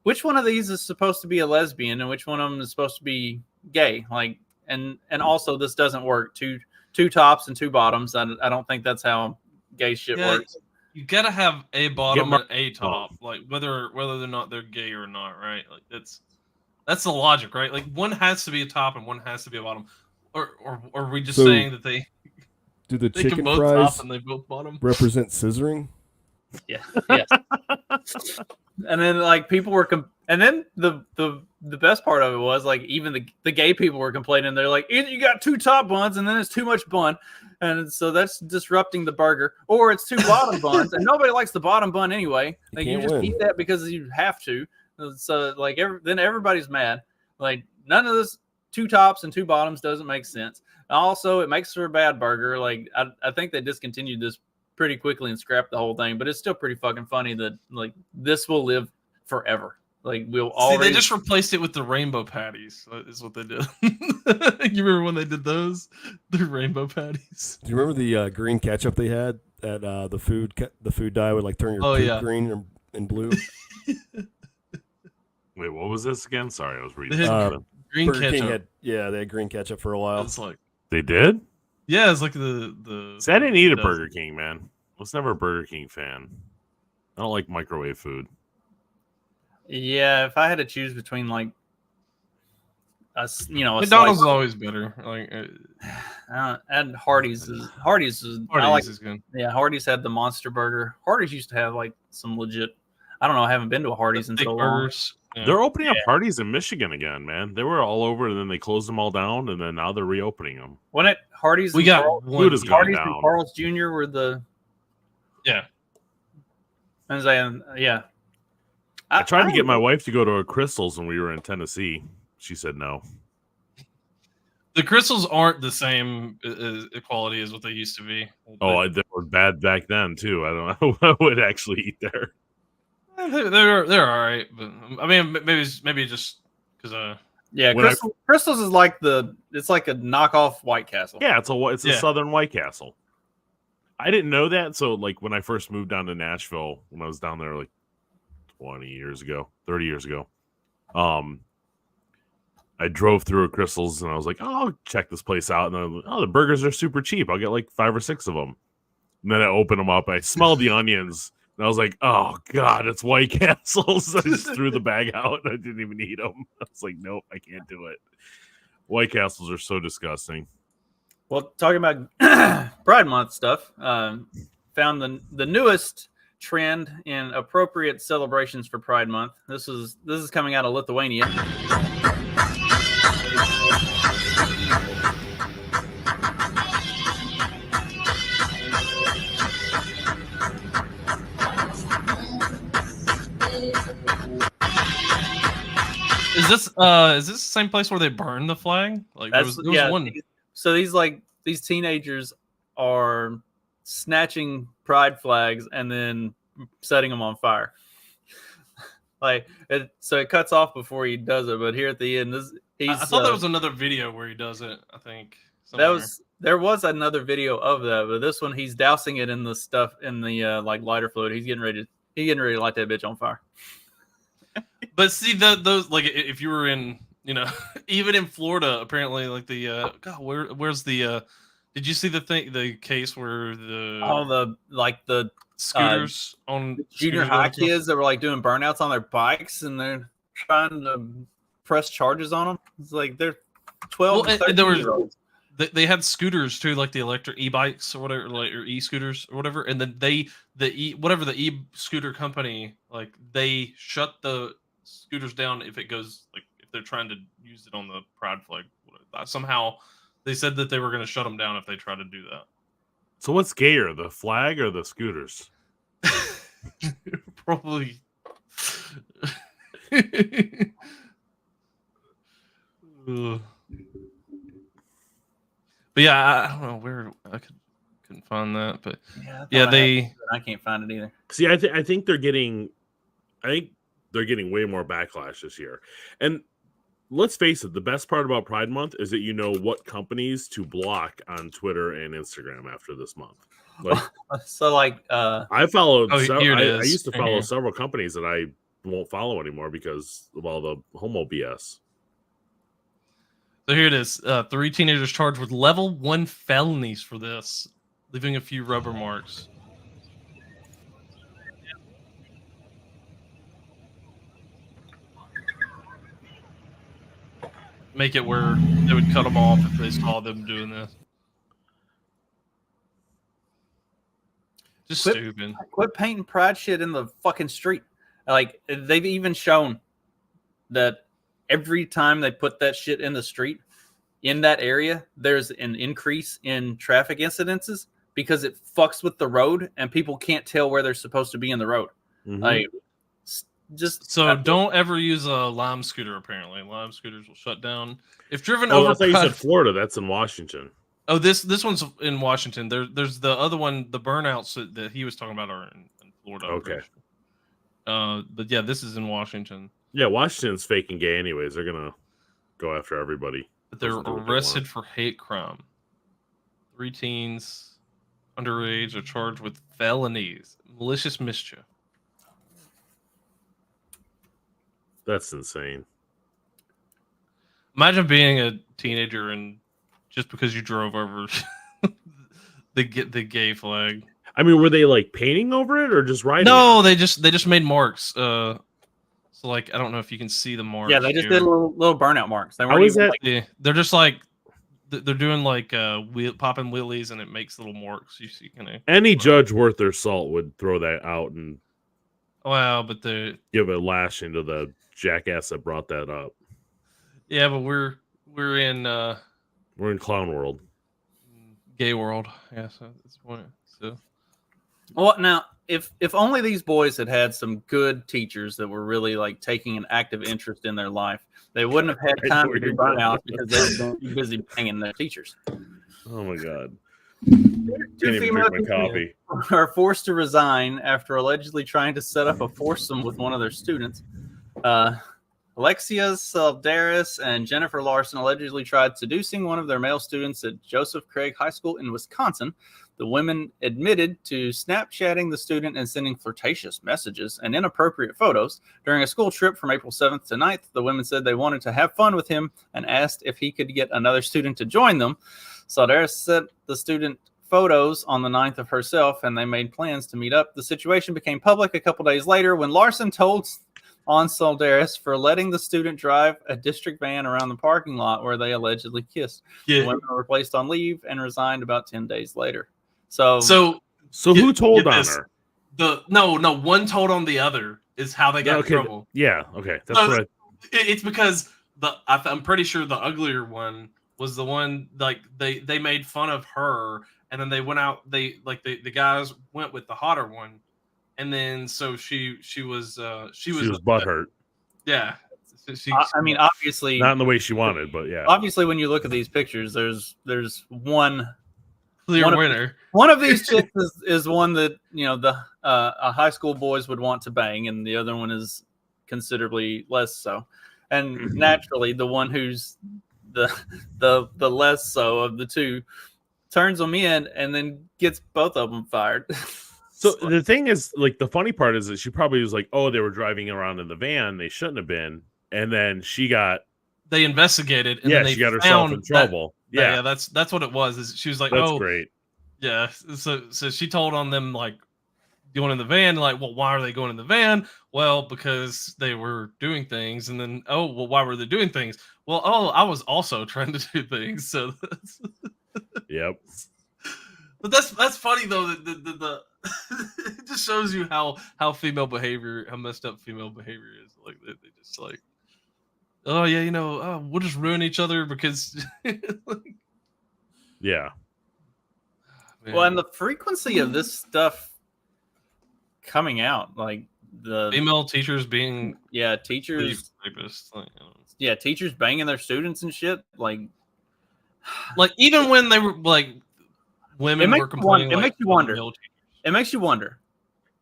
Speaker 3: which one of these is supposed to be a lesbian and which one of them is supposed to be gay. Like, and also this doesn't work. Two tops and 2 bottoms. I don't think that's how gay shit
Speaker 2: Yeah,
Speaker 3: works.
Speaker 2: You gotta have a bottom
Speaker 4: Mar-
Speaker 2: and a top, like whether they're not they're gay or not, right? Like that's the logic, right? Like one has to be a top and one has to be a bottom, or are we just
Speaker 5: So,
Speaker 2: saying that they
Speaker 5: Do the
Speaker 2: can
Speaker 5: chicken
Speaker 2: both
Speaker 5: fries
Speaker 2: top and they both bottom?
Speaker 5: represent scissoring?
Speaker 3: Yeah. Yes. And then like people were and then the best part of it was like even the gay people were complaining. They're like, either you got 2 top buns and then it's too much bun, and so that's disrupting the burger, or it's 2 bottom buns and nobody likes the bottom bun anyway. Like you
Speaker 5: can't
Speaker 3: just
Speaker 5: win.
Speaker 3: eat that because you have to. So like then everybody's mad. Like none of this 2 tops and 2 bottoms doesn't make sense. Also, it makes for a bad burger. Like I think they discontinued this pretty quickly and scrapped the whole thing, but it's still pretty fucking funny that like this will live forever. Like we'll already.
Speaker 2: See, they just replaced it with the rainbow patties. Is what they did. You remember when they did those? The rainbow patties.
Speaker 5: Do you remember the green ketchup they had at the food dye would like turn your
Speaker 2: Oh,
Speaker 5: poop
Speaker 2: yeah.
Speaker 5: green and blue?
Speaker 4: Wait, what was this again? Sorry, I was reading.
Speaker 2: They had
Speaker 4: something.
Speaker 2: green
Speaker 5: Burger
Speaker 2: ketchup.
Speaker 5: King had they had green ketchup for a while.
Speaker 2: It's like
Speaker 4: They did?
Speaker 2: yeah, it's like the.
Speaker 4: See, I didn't eat a
Speaker 2: does.
Speaker 4: Burger King, man. I was never a Burger King fan. I don't like microwave food.
Speaker 3: Yeah, if I had to choose between like a
Speaker 2: McDonald's is always better. Like
Speaker 3: and Hardee's is I
Speaker 2: Hardee's
Speaker 3: like,
Speaker 2: is good.
Speaker 3: yeah, Hardee's had the Monster Burger. Hardee's used to have like some legit. I don't know. I haven't been to a Hardee's in
Speaker 2: Thick
Speaker 3: so long.
Speaker 2: burgers. Yeah.
Speaker 4: They're opening up parties in Michigan again, man. They were all over, and then they closed them all down, and then now they're reopening them.
Speaker 3: When it Hardee's,
Speaker 2: We
Speaker 3: and
Speaker 2: got
Speaker 3: Carl-
Speaker 2: one.
Speaker 4: Food is going
Speaker 3: Hardee's
Speaker 4: down.
Speaker 3: and Carl's Jr. were the.
Speaker 2: Yeah.
Speaker 3: I'm saying, yeah.
Speaker 4: I tried to get my wife to go to a Crystal's when we were in Tennessee. She said no.
Speaker 2: The crystals aren't the same quality as what they used to be.
Speaker 4: Oh, they were bad back then too. I don't know. I would actually eat there.
Speaker 2: They're all right, but I mean maybe just because
Speaker 3: Yeah,
Speaker 4: When
Speaker 3: Crystals is like it's like a knockoff White Castle.
Speaker 4: Yeah, it's a
Speaker 2: Yeah.
Speaker 4: Southern White Castle. I didn't know that. So like when I first moved down to Nashville, when I was down there like 30 years ago, I drove through a Crystal's and I was like, oh, I'll check this place out. And then, the burgers are super cheap. I'll get like 5 or 6 of them. And then I opened them up. I smelled the onions. And I was like, oh, God, it's White Castles. I just threw the bag out. And I didn't even eat them. I was like, nope, I can't do it. White Castles are so disgusting.
Speaker 3: Well, talking about Pride Month stuff, found the newest trend in appropriate celebrations for Pride Month. This is coming out of Lithuania.
Speaker 2: is this the same place where they burn the flag? Like there was one.
Speaker 3: So these teenagers are snatching pride flags and then setting them on fire. So it cuts off before he does it, but here at the end,
Speaker 2: I thought there was another video where he does it. I think
Speaker 3: there was another video of that, but this one he's dousing it in the stuff in the like lighter fluid. He's getting ready to light that bitch on fire.
Speaker 2: But see those like if you were in even in Florida, apparently like the where's the did you see the case where
Speaker 3: All the
Speaker 2: scooters on
Speaker 3: junior
Speaker 2: scooters
Speaker 3: high
Speaker 2: going
Speaker 3: kids that were like doing burnouts on their bikes and they're trying to press charges on them? It's like they're 12
Speaker 2: Well,
Speaker 3: to
Speaker 2: and there was-
Speaker 3: 13-year-olds.
Speaker 2: they had scooters too, like the electric e-bikes or whatever, like or e-scooters or whatever, and then the e-scooter company, like they shut the scooters down if they're trying to use it on the pride flag. Somehow they said that they were going to shut them down if they try to do that.
Speaker 4: So what's gayer, the flag or the scooters?
Speaker 2: Probably. Ugh. But yeah, I don't know where couldn't find that, but
Speaker 3: Yeah,
Speaker 2: yeah, they.
Speaker 3: I can't find it either.
Speaker 4: See, I think they're getting way more backlash this year. And let's face it, the best part about Pride Month is that you know what companies to block on Twitter and Instagram after this month. Like,
Speaker 3: So like
Speaker 4: I followed.
Speaker 2: Oh, here it
Speaker 4: I
Speaker 2: is.
Speaker 4: used to follow
Speaker 2: Here.
Speaker 4: several companies that I won't follow anymore because of all the homo BS.
Speaker 2: So here it is. 3 teenagers charged with level 1 felonies for this, leaving a few rubber marks. Make it where they would cut them off if they saw them doing this. Just stupid.
Speaker 3: Quit painting pride shit in the fucking street. Like they've even shown that every time they put that shit in the street in that area, there's an increase in traffic incidences because it fucks with the road and people can't tell where they're supposed to be in the road.
Speaker 4: Mhm.
Speaker 3: Like just
Speaker 2: So don't ever use a Lime scooter. Apparently, Lime scooters will shut down if driven
Speaker 4: Oh,
Speaker 2: over.
Speaker 4: I thought you said Florida. That's in Washington.
Speaker 2: Oh, this one's in Washington. There's the other one. The burnouts that he was talking about are in Florida. I'm pretty
Speaker 4: Okay.
Speaker 2: sure. But yeah, this is in Washington.
Speaker 4: Yeah, Washington's faking gay anyways. They're gonna go after everybody.
Speaker 2: But they're
Speaker 4: Doesn't do what they
Speaker 2: arrested
Speaker 4: want.
Speaker 2: for hate crime. 3 teens underage are charged with felonies, malicious mischief.
Speaker 4: That's insane.
Speaker 2: Imagine being a teenager and just because you drove over the gay flag.
Speaker 4: I mean, were they like painting over it or just writing?
Speaker 2: No,
Speaker 4: it?
Speaker 2: they just made marks. So like I don't know if you can see the marks.
Speaker 3: yeah, they just
Speaker 2: here.
Speaker 3: did little burnout marks. They
Speaker 4: How
Speaker 3: weren't
Speaker 4: is
Speaker 3: even
Speaker 4: that?
Speaker 3: like,
Speaker 2: Yeah, they're just like they're doing like popping wheelies and it makes little marks. You see, kind of.
Speaker 4: Any judge worth their salt would throw that out and
Speaker 2: Wow, but the
Speaker 4: give a lash into the jackass that brought that up.
Speaker 2: yeah, but we're in
Speaker 4: We're in clown world.
Speaker 2: gay world. Yeah, so that's point. So
Speaker 3: well, now if only these boys had had some good teachers that were really like taking an active interest in their life, they wouldn't have had
Speaker 4: I
Speaker 3: time
Speaker 4: know
Speaker 3: to
Speaker 4: where
Speaker 3: do
Speaker 4: you're going.
Speaker 3: burnout because they've been too busy banging their teachers.
Speaker 4: Oh my god!
Speaker 3: Two
Speaker 4: Can't even
Speaker 3: female
Speaker 4: drink my
Speaker 3: teachers
Speaker 4: coffee.
Speaker 3: are forced to resign after allegedly trying to set up a foursome with one of their students. Alexia Saldaris and Jennifer Larson allegedly tried seducing one of their male students at Joseph Craig High School in Wisconsin. The women admitted to Snapchatting the student and sending flirtatious messages and inappropriate photos. During a school trip from April 7th to 9th, the women said they wanted to have fun with him and asked if he could get another student to join them. Saldaris sent the student photos on the 9th of herself, and they made plans to meet up. The situation became public a couple days later when Larson told on Saldaris for letting the student drive a district van around the parking lot where they allegedly kissed. The
Speaker 2: yeah.
Speaker 3: women were placed on leave and resigned about 10 days later. So
Speaker 2: So
Speaker 4: So who told
Speaker 2: get
Speaker 4: on
Speaker 2: this.
Speaker 4: her?
Speaker 2: No, one told on the other is how they got
Speaker 4: Okay,
Speaker 2: in trouble.
Speaker 4: yeah, okay, that's
Speaker 2: So
Speaker 4: what.
Speaker 2: It's because I'm pretty sure the uglier one was the one like they made fun of her and then they went out the guys went with the hotter one and then so she was
Speaker 4: She was butthurt,
Speaker 2: yeah. She,
Speaker 3: I mean, obviously,
Speaker 4: not in the way she wanted, but yeah.
Speaker 3: obviously, when you look at these pictures, there's one
Speaker 2: clear
Speaker 3: one of-
Speaker 2: winner.
Speaker 3: One of these chicks is one that the high school boys would want to bang, and the other one is considerably less so. And naturally, the one who's the less so of the two turns them in, and then gets both of them fired.
Speaker 4: So the thing is, like, the funny part is that she probably was like, "Oh, they were driving around in the van; they shouldn't have been." And then she got,
Speaker 2: They investigated and
Speaker 4: yeah,
Speaker 2: then they
Speaker 4: she got herself
Speaker 2: found
Speaker 4: in trouble.
Speaker 2: yeah, that's what it was. Is she was like,
Speaker 4: that's
Speaker 2: oh,
Speaker 4: great.
Speaker 2: yeah. So she told on them like going in the van. Like, well, why are they going in the van? Well, because they were doing things. And then, oh, well, why were they doing things? Well, oh, I was also trying to do things. So,
Speaker 4: Yep.
Speaker 2: but that's funny though. The it just shows you how female behavior, how messed up female behavior is. Like they just like, oh yeah, we'll just ruin each other because.
Speaker 4: Yeah.
Speaker 3: Well, and the frequency of this stuff coming out, like the
Speaker 2: Female teachers being
Speaker 3: teachers,
Speaker 2: rapists. Like, you know.
Speaker 3: yeah, teachers banging their students and shit. Like
Speaker 2: even when they were like women were complaining.
Speaker 3: It
Speaker 2: like,
Speaker 3: makes you wonder.
Speaker 2: male teachers.
Speaker 3: It makes you wonder.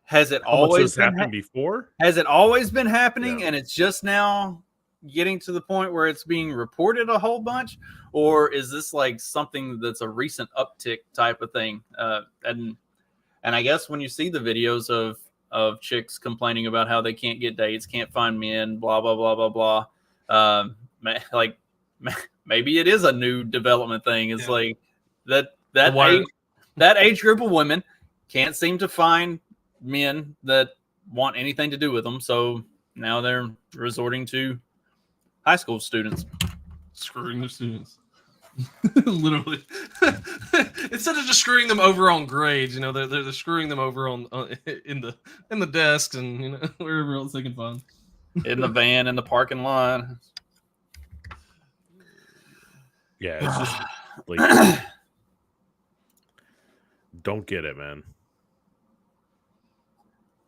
Speaker 3: Has it
Speaker 4: How much
Speaker 3: always
Speaker 4: has
Speaker 3: been
Speaker 4: happened before?
Speaker 3: Has it always been happening,
Speaker 4: Yeah.
Speaker 3: and it's just now getting to the point where it's being reported a whole bunch, or is this like something that's a recent uptick type of thing? And I guess when you see the videos of chicks complaining about how they can't get dates, can't find men, blah blah blah blah blah, like maybe it is a new development thing. It's like that age group of women can't seem to find men that want anything to do with them, so now they're resorting to high school students.
Speaker 2: Screwing the students. Literally. Instead of just screwing them over on grades, you know, they're screwing them over on in the desks and, you know, wherever else they can find.
Speaker 3: In the van, in the parking lot.
Speaker 4: Yeah, it's just like don't get it, man.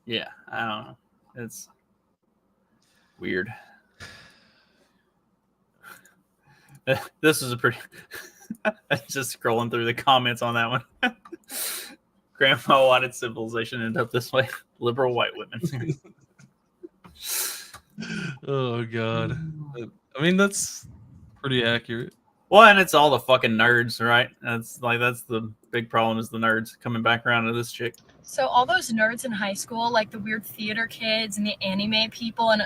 Speaker 3: Yeah, I don't know. It's weird. This is a pretty. Just scrolling through the comments on that one. Grandma wanted civilization end up this way. Liberal white women.
Speaker 2: Oh god. I mean, that's pretty accurate.
Speaker 3: Well, and it's all the fucking nerds, right? That's the big problem is the nerds coming back around to this chick.
Speaker 6: So all those nerds in high school, like the weird theater kids and the anime people, and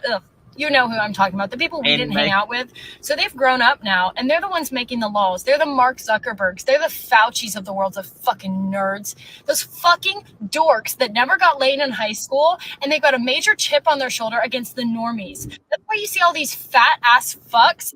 Speaker 6: you know who I'm talking about, the people we didn't hang out with. So they've grown up now, and they're the ones making the laws. They're the Mark Zuckerbergs. They're the Faucis of the world of fucking nerds. Those fucking dorks that never got laid in high school, and they've got a major chip on their shoulder against the normies. That's why you see all these fat ass fucks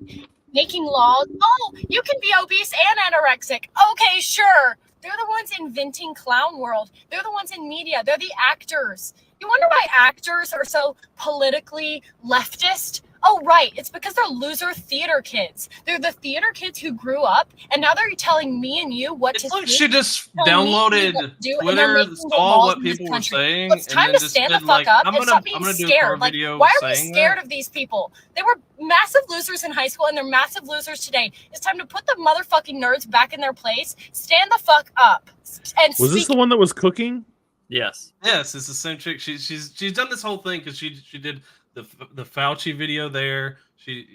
Speaker 6: making laws. Oh, you can be obese and anorexic. Okay, sure. They're the ones inventing clown world. They're the ones in media. They're the actors. You wonder why actors are so politically leftist? Oh, right. It's because they're loser theater kids. They're the theater kids who grew up, and now they're telling me and you what
Speaker 2: It's
Speaker 6: to
Speaker 2: like
Speaker 6: think,
Speaker 2: she just
Speaker 6: tell me
Speaker 2: downloaded
Speaker 6: what to do, and they're
Speaker 2: Twitter,
Speaker 6: making the
Speaker 2: saw
Speaker 6: laws
Speaker 2: what
Speaker 6: in this
Speaker 2: people were
Speaker 6: country.
Speaker 2: saying,
Speaker 6: Well, it's
Speaker 2: and
Speaker 6: time
Speaker 2: then
Speaker 6: to
Speaker 2: just
Speaker 6: stand the
Speaker 2: said,
Speaker 6: fuck
Speaker 2: like,
Speaker 6: up
Speaker 2: I'm
Speaker 6: and stop
Speaker 2: gonna
Speaker 6: being
Speaker 2: do a
Speaker 6: scared. Like,
Speaker 2: video
Speaker 6: why are we
Speaker 2: saying
Speaker 6: scared
Speaker 2: that.
Speaker 6: of these people? They were massive losers in high school, and they're massive losers today. It's time to put the motherfucking nerds back in their place. Stand the fuck up and
Speaker 4: Was this
Speaker 6: speak.
Speaker 4: the one that was cooking?
Speaker 3: Yes.
Speaker 2: Yes, it's the same chick. She's done this whole thing because she did the Fauci video there. She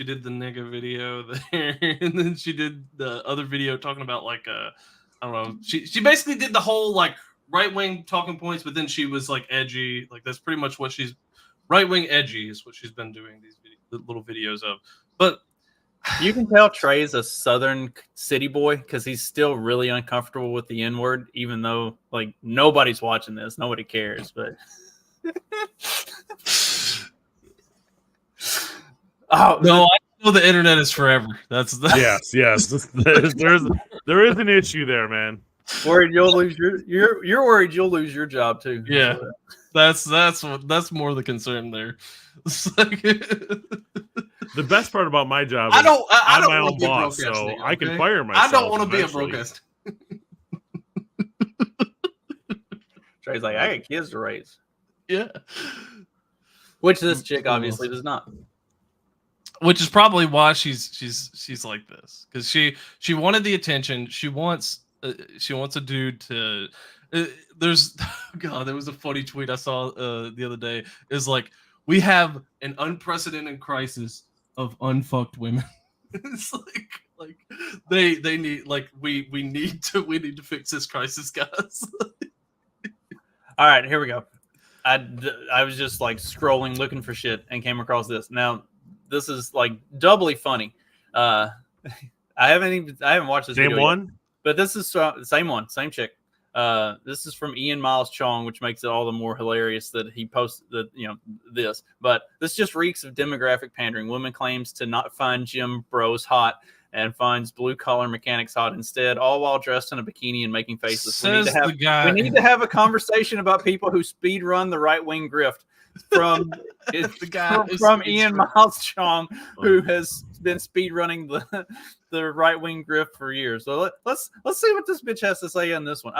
Speaker 2: did the nigga video there, and then she did the other video talking about like I don't know. She basically did the whole like right wing talking points, but then she was like edgy. Like that's pretty much what she's right wing edgy is what she's been doing these little videos of. But
Speaker 3: You can tell Trey's a southern city boy because he's still really uncomfortable with the N-word, even though like nobody's watching this, nobody cares. But oh
Speaker 2: no, I know the internet is forever. That's
Speaker 4: Yes. There is an issue there, man.
Speaker 3: worried you'll lose you're worried you'll lose your job too.
Speaker 2: Yeah. That's more the concern there. It's like,
Speaker 4: The best part about my job is
Speaker 2: I don't
Speaker 4: I'm my
Speaker 2: wanna
Speaker 4: own
Speaker 2: be a
Speaker 4: boss, so
Speaker 2: broadcasting,
Speaker 4: I can
Speaker 2: okay?
Speaker 4: fire myself.
Speaker 2: I don't want to be a
Speaker 4: eventually.
Speaker 2: broadcast.
Speaker 3: Trey's like, I got kids to raise,
Speaker 2: Yeah.
Speaker 3: which this chick obviously does not.
Speaker 2: Which is probably why she's like this, because she wanted the attention. She wants a dude to. There was a funny tweet I saw the other day. Is like, we have an unprecedented crisis of unfucked women. It's like they need, like, we need to fix this crisis, guys.
Speaker 3: All right, here we go. I was just like scrolling, looking for shit, and came across this. Now, this is like doubly funny. I haven't watched this
Speaker 4: Same
Speaker 3: video
Speaker 4: one?
Speaker 3: yet, but this is same one, same chick. This is from Ian Miles Chong, which makes it all the more hilarious that he posted this. But this just reeks of demographic pandering. Woman claims to not find gym bros hot and finds blue collar mechanics hot instead, all while dressed in a bikini and making faces.
Speaker 2: Says the guy.
Speaker 3: We need to have a conversation about people who speed run the right wing grift. From
Speaker 2: The guy who
Speaker 3: from
Speaker 2: speeds
Speaker 3: Ian
Speaker 2: run.
Speaker 3: Miles Chong, who has been speed running the right wing grift for years. So let's see what this bitch has to say on this one.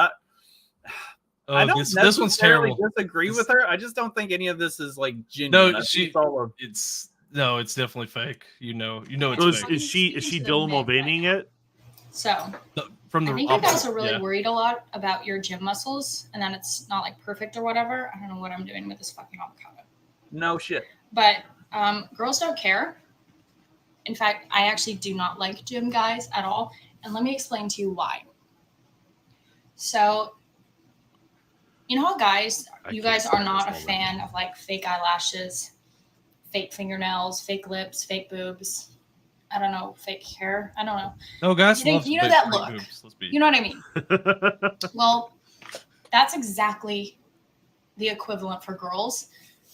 Speaker 3: I don't
Speaker 2: this one's terrible.
Speaker 3: disagree with her. I just don't think any of this is like genuine.
Speaker 2: No,
Speaker 3: I think it's all of-
Speaker 2: it's definitely fake. You know
Speaker 4: So
Speaker 2: it's fake.
Speaker 4: is she Dylan Mulvaneying it?
Speaker 6: So
Speaker 2: From the
Speaker 6: I think you guys
Speaker 2: opposite-
Speaker 6: are really
Speaker 2: yeah.
Speaker 6: worried a lot about your gym muscles and that it's not like perfect or whatever. I don't know what I'm doing with this fucking avocado.
Speaker 3: no shit.
Speaker 6: But girls don't care. In fact, I actually do not like gym guys at all. And let me explain to you why. So, you know how you guys are not a fan of like fake eyelashes, fake fingernails, fake lips, fake boobs. I don't know, fake hair. I don't know.
Speaker 2: No, guys,
Speaker 6: You
Speaker 2: love
Speaker 6: know
Speaker 2: big
Speaker 6: that
Speaker 2: fake
Speaker 6: look.
Speaker 2: boobs, let's be-
Speaker 6: You know what I mean? Well, that's exactly the equivalent for girls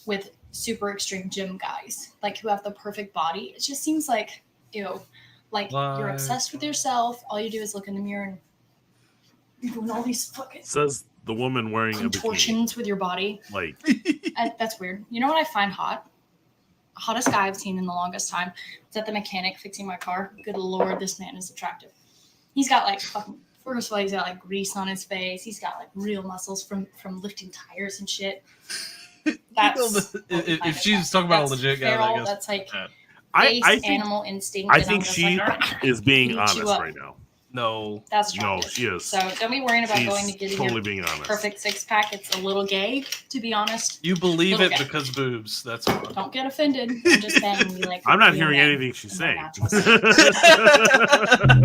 Speaker 6: with super extreme gym guys, like who have the perfect body. It just seems like, ew, like you're obsessed with yourself. All you do is look in the mirror and you're doing all these fucking
Speaker 4: Says the woman wearing a bikini.
Speaker 6: contortions with your body.
Speaker 4: Like,
Speaker 6: That's weird. You know what I find hot? Hottest guy I've seen in the longest time is at the mechanic fixing my car. Good Lord, this man is attractive. He's got like fucking, first of all, he's got like grease on his face. He's got like real muscles from lifting tires and shit. That's
Speaker 2: if she's talking about a legit guy, I
Speaker 6: feral,
Speaker 2: guess.
Speaker 6: that's like
Speaker 4: I
Speaker 6: base
Speaker 4: think
Speaker 6: animal instinct.
Speaker 4: I
Speaker 6: and I'm
Speaker 4: think
Speaker 6: just
Speaker 4: she
Speaker 6: like,
Speaker 4: is being
Speaker 6: eat you
Speaker 4: honest
Speaker 6: up.
Speaker 4: right now.
Speaker 2: No,
Speaker 6: That's
Speaker 4: No,
Speaker 6: attractive.
Speaker 4: she is.
Speaker 6: So don't be worrying about
Speaker 4: She's
Speaker 6: going to get
Speaker 4: totally
Speaker 6: your
Speaker 4: being honest.
Speaker 6: perfect six pack. It's a little gay, to be honest.
Speaker 2: you believe
Speaker 6: Little
Speaker 2: it
Speaker 6: guy.
Speaker 2: because boobs. That's why.
Speaker 6: Don't get offended. I'm just saying. You like.
Speaker 4: I'm not
Speaker 6: real
Speaker 4: hearing
Speaker 6: men
Speaker 4: anything she's
Speaker 6: in their
Speaker 4: saying.
Speaker 6: natural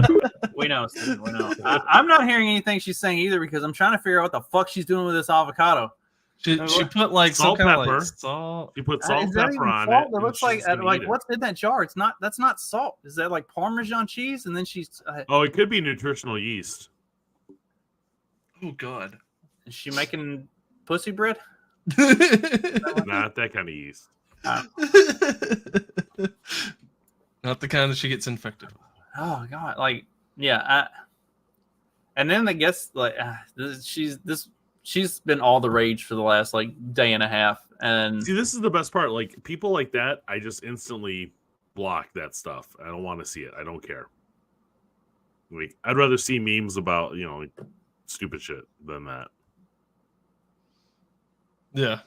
Speaker 6: state.
Speaker 3: We know, Steve, we know. I'm not hearing anything she's saying either because I'm trying to figure out what the fuck she's doing with this avocado.
Speaker 2: She put like
Speaker 4: Salt,
Speaker 2: some kind of
Speaker 4: pepper.
Speaker 2: like salt.
Speaker 4: You put salt
Speaker 3: Is
Speaker 4: and
Speaker 3: that
Speaker 4: pepper
Speaker 3: even
Speaker 4: on
Speaker 3: salt?
Speaker 4: it.
Speaker 3: It
Speaker 4: and
Speaker 3: looks like
Speaker 4: she's gonna eat it.
Speaker 3: what's in that jar? That's not salt. Is that like Parmesan cheese? And then she's
Speaker 4: Oh, it could be nutritional yeast.
Speaker 2: Oh God.
Speaker 3: is she making pussy bread?
Speaker 4: Not that kind of yeast.
Speaker 2: Not the kind that she gets infected with.
Speaker 3: Oh God, like yeah. And then I guess like she's been all the rage for the last like day and a half, and
Speaker 4: See, this is the best part. Like people like that, I just instantly block that stuff. I don't want to see it. I don't care. Like I'd rather see memes about like, stupid shit than that.
Speaker 2: Yeah.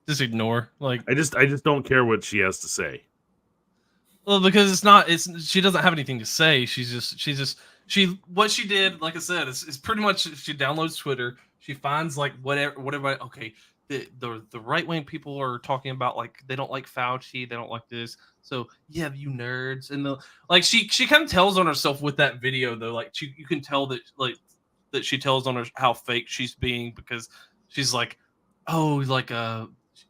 Speaker 2: Just ignore. Like,
Speaker 4: I just don't care what she has to say.
Speaker 2: well, because she doesn't have anything to say. What she did, like I said, is pretty much she downloads Twitter. She finds like whatever. Okay, the right wing people are talking about like they don't like Fauci, they don't like this. So yeah, you nerds, and she kind of tells on herself with that video though. Like you can tell that that she tells on her how fake she's being because she's like, oh, like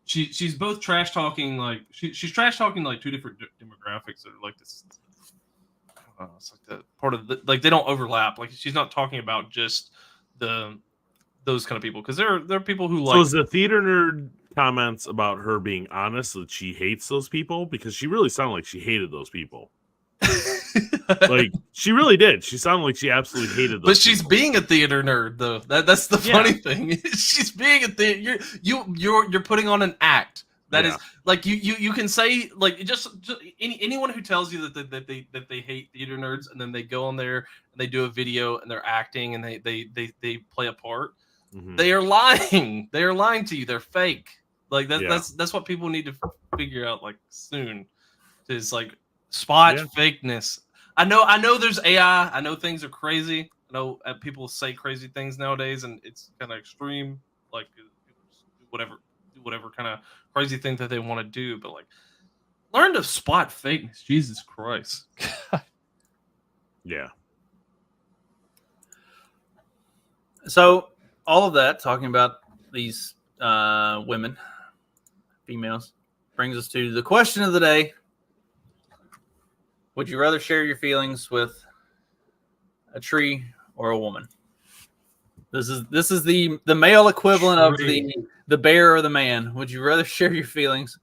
Speaker 2: she's both trash talking like she's trash talking like two different demographics that are like this. It's like the part of like they don't overlap. Like she's not talking about just those kind of people because there are people who like.
Speaker 4: So is the theater nerd comments about her being honest that she hates those people because she really sounded like she hated those people. Like she really did. She sounded like she absolutely hated those.
Speaker 2: But she's
Speaker 4: people.
Speaker 2: being a theater nerd though. That's the funny thing. She's being a theater. You're putting on an act. That is like you can say like just anyone who tells you that they hate theater nerds and then they go on there and they do a video and they're acting and they play a part.
Speaker 4: Mhm.
Speaker 2: They are lying. They are lying to you. They're fake. Like
Speaker 4: Yeah.
Speaker 2: that's what people need to figure out like soon. Is like spot fakeness. I know there's AI. I know things are crazy. I know people say crazy things nowadays and it's kind of extreme. Like people just do whatever kind of crazy thing that they want to do, but like learn to spot fakeness. Jesus Christ.
Speaker 4: Yeah.
Speaker 3: so all of that talking about these women, females, brings us to the question of the day. Would you rather share your feelings with a tree or a woman? This is the male equivalent of the bear or the man. Would you rather share your feelings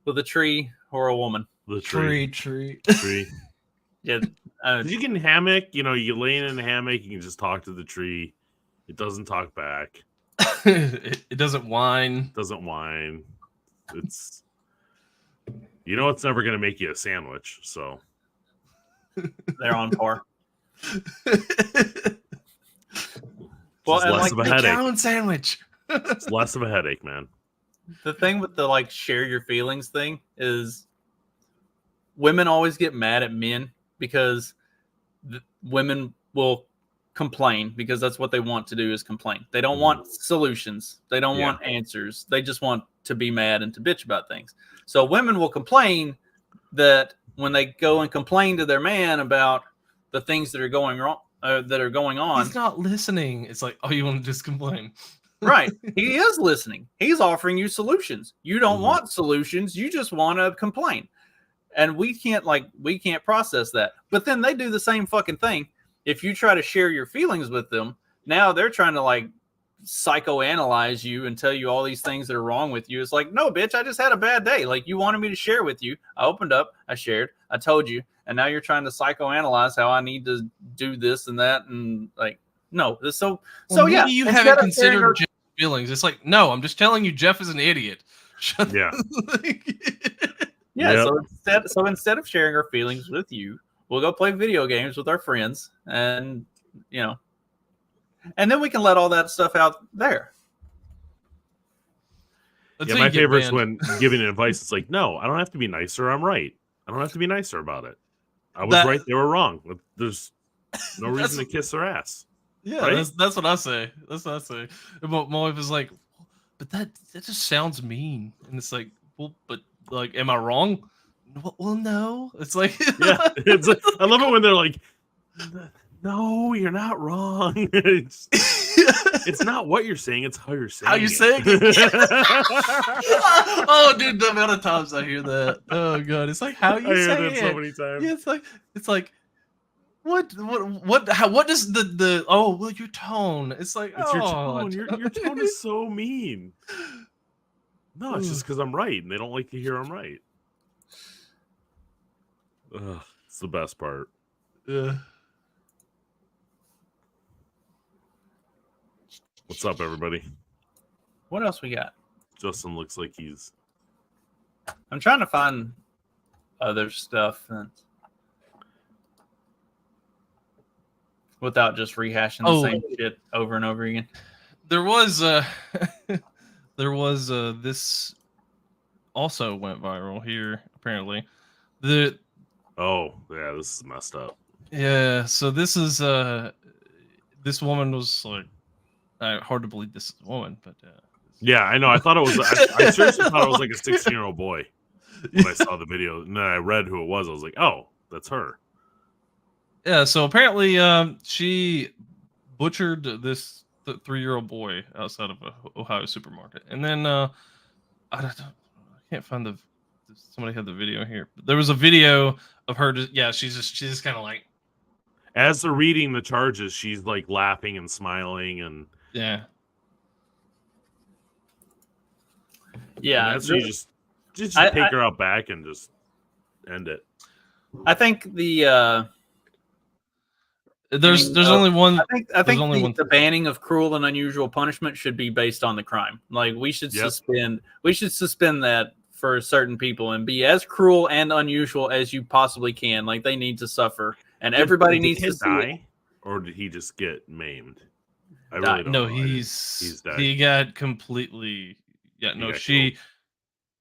Speaker 3: with a tree or a woman?
Speaker 4: The tree.
Speaker 2: Tree.
Speaker 3: Yeah.
Speaker 4: You can hammock, you lay in a hammock, you can just talk to the tree. It doesn't talk back.
Speaker 2: it doesn't whine.
Speaker 4: Doesn't whine. It's it's never gonna make you a sandwich, so
Speaker 3: They're on par. Well,
Speaker 4: Just
Speaker 3: and
Speaker 4: less
Speaker 3: like
Speaker 4: of a
Speaker 2: Make
Speaker 4: headache.
Speaker 2: your own sandwich.
Speaker 4: It's less of a headache, man.
Speaker 3: the thing with the like share your feelings thing is women always get mad at men because women will complain because that's what they want to do is complain. They don't want solutions. They don't
Speaker 4: Yeah.
Speaker 3: want answers. They just want to be mad and to bitch about things. So women will complain that when they go and complain to their man about the things that are going wrong, that are going on.
Speaker 2: He's not listening. It's like, oh, you want to just complain.
Speaker 3: Right. He is listening. He's offering you solutions. You don't want solutions. You just want to complain. And we can't process that. But then they do the same fucking thing. If you try to share your feelings with them, now they're trying to like psychoanalyze you and tell you all these things that are wrong with you. It's like, no, bitch, I just had a bad day. Like you wanted me to share with you. I opened up, I shared, I told you, and now you're trying to psychoanalyze how I need to do this and that. And like, no, so
Speaker 2: Well,
Speaker 3: yeah,
Speaker 2: maybe you
Speaker 3: instead
Speaker 2: haven't
Speaker 3: of sharing
Speaker 2: considered
Speaker 3: our-
Speaker 2: Jeff's feelings. It's like, no, I'm just telling you, Jeff is an idiot. Shut
Speaker 4: Yeah.
Speaker 3: Yeah,
Speaker 4: Yep.
Speaker 3: so instead of sharing our feelings with you, we'll go play video games with our friends, and and then we can let all that stuff out there.
Speaker 2: Until
Speaker 4: My
Speaker 2: you get
Speaker 4: favorite's
Speaker 2: banned.
Speaker 4: when giving advice. It's like, no, I don't have to be nicer. I'm right. I don't have to be nicer about it. I was
Speaker 2: That-
Speaker 4: right. They were wrong. There's no
Speaker 2: That's-
Speaker 4: reason to kiss their ass.
Speaker 2: Yeah,
Speaker 4: Right?
Speaker 2: that's what I say. That's what I say. And my wife is like, but that just sounds mean. And it's like, well, but like, am I wrong? Well, no. It's like,
Speaker 4: Yeah, it's. I love it when they're like, no, you're not wrong. It's not what you're saying. It's how you're saying.
Speaker 2: How you saying it? Oh, dude, the amount of times I hear that. Oh god, it's like how you
Speaker 4: I hear
Speaker 2: say
Speaker 4: that
Speaker 2: it.
Speaker 4: so many times.
Speaker 2: Yeah, it's like what does the oh well your tone. It's like
Speaker 4: It's your
Speaker 2: oh,
Speaker 4: tone. Your tone is so mean. No, it's just because I'm right, and they don't like to hear I'm right. Ugh, it's the best part.
Speaker 2: Yeah.
Speaker 4: What's up, everybody?
Speaker 3: What else we got?
Speaker 4: Justin looks like he's.
Speaker 3: I'm trying to find other stuff without just rehashing the same shit over and over again.
Speaker 2: There was this also went viral here apparently.
Speaker 4: Oh yeah, this is messed up.
Speaker 2: Yeah, so this is this woman was like hard to believe this is a woman, but
Speaker 4: Yeah, I know. I thought it was. I seriously thought it was like a 16-year-old boy when I saw the video, and then I read who it was. I was like, oh, that's her.
Speaker 2: yeah. So apparently, she butchered this 3-year-old boy outside of a Ohio supermarket, and then I can't find the. Somebody had the video here. But there was a video of her. She's just kind of like.
Speaker 4: As they're reading the charges, she's like laughing and smiling, and
Speaker 2: yeah.
Speaker 3: Yeah,
Speaker 4: that's you just
Speaker 3: I-
Speaker 4: take her out back and just end it.
Speaker 3: I think the
Speaker 2: There's only one.
Speaker 3: I think
Speaker 2: only one
Speaker 3: the banning of cruel and unusual punishment should be based on the crime. Like we should suspend that for certain people and be as cruel and unusual as you possibly can. Like they need to suffer, and everybody
Speaker 4: Did the
Speaker 3: needs to
Speaker 4: kid
Speaker 3: see
Speaker 4: die,
Speaker 3: it.
Speaker 4: or did he just get maimed? I
Speaker 3: Died.
Speaker 4: really don't
Speaker 2: No,
Speaker 4: know.
Speaker 2: he's
Speaker 4: dead.
Speaker 2: he got completely. Yeah,
Speaker 4: He
Speaker 2: no,
Speaker 4: got
Speaker 2: she.
Speaker 4: killed.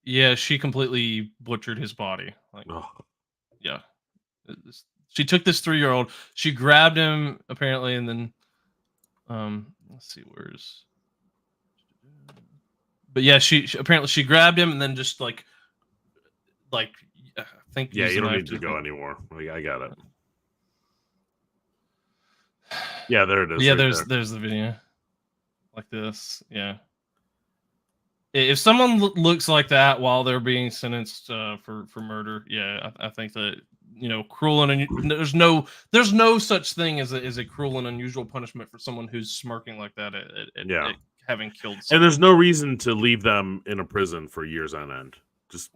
Speaker 2: Yeah, she completely butchered his body. Like,
Speaker 4: Oh,
Speaker 2: yeah, she took this 3-year-old. She grabbed him apparently, and then, let's see, where's. But yeah, she apparently she grabbed him and then just like I think.
Speaker 4: yeah,
Speaker 2: used
Speaker 4: you
Speaker 2: a
Speaker 4: don't
Speaker 2: knife
Speaker 4: need to go anymore. Like, I got it. Yeah, there it is.
Speaker 2: Yeah,
Speaker 4: right
Speaker 2: there's the video, like this. Yeah. If someone looks like that while they're being sentenced for murder, yeah, I think that cruel and there's no such thing as a cruel and unusual punishment for someone who's smirking like that at having killed someone.
Speaker 4: And there's no reason to leave them in a prison for years on end. Just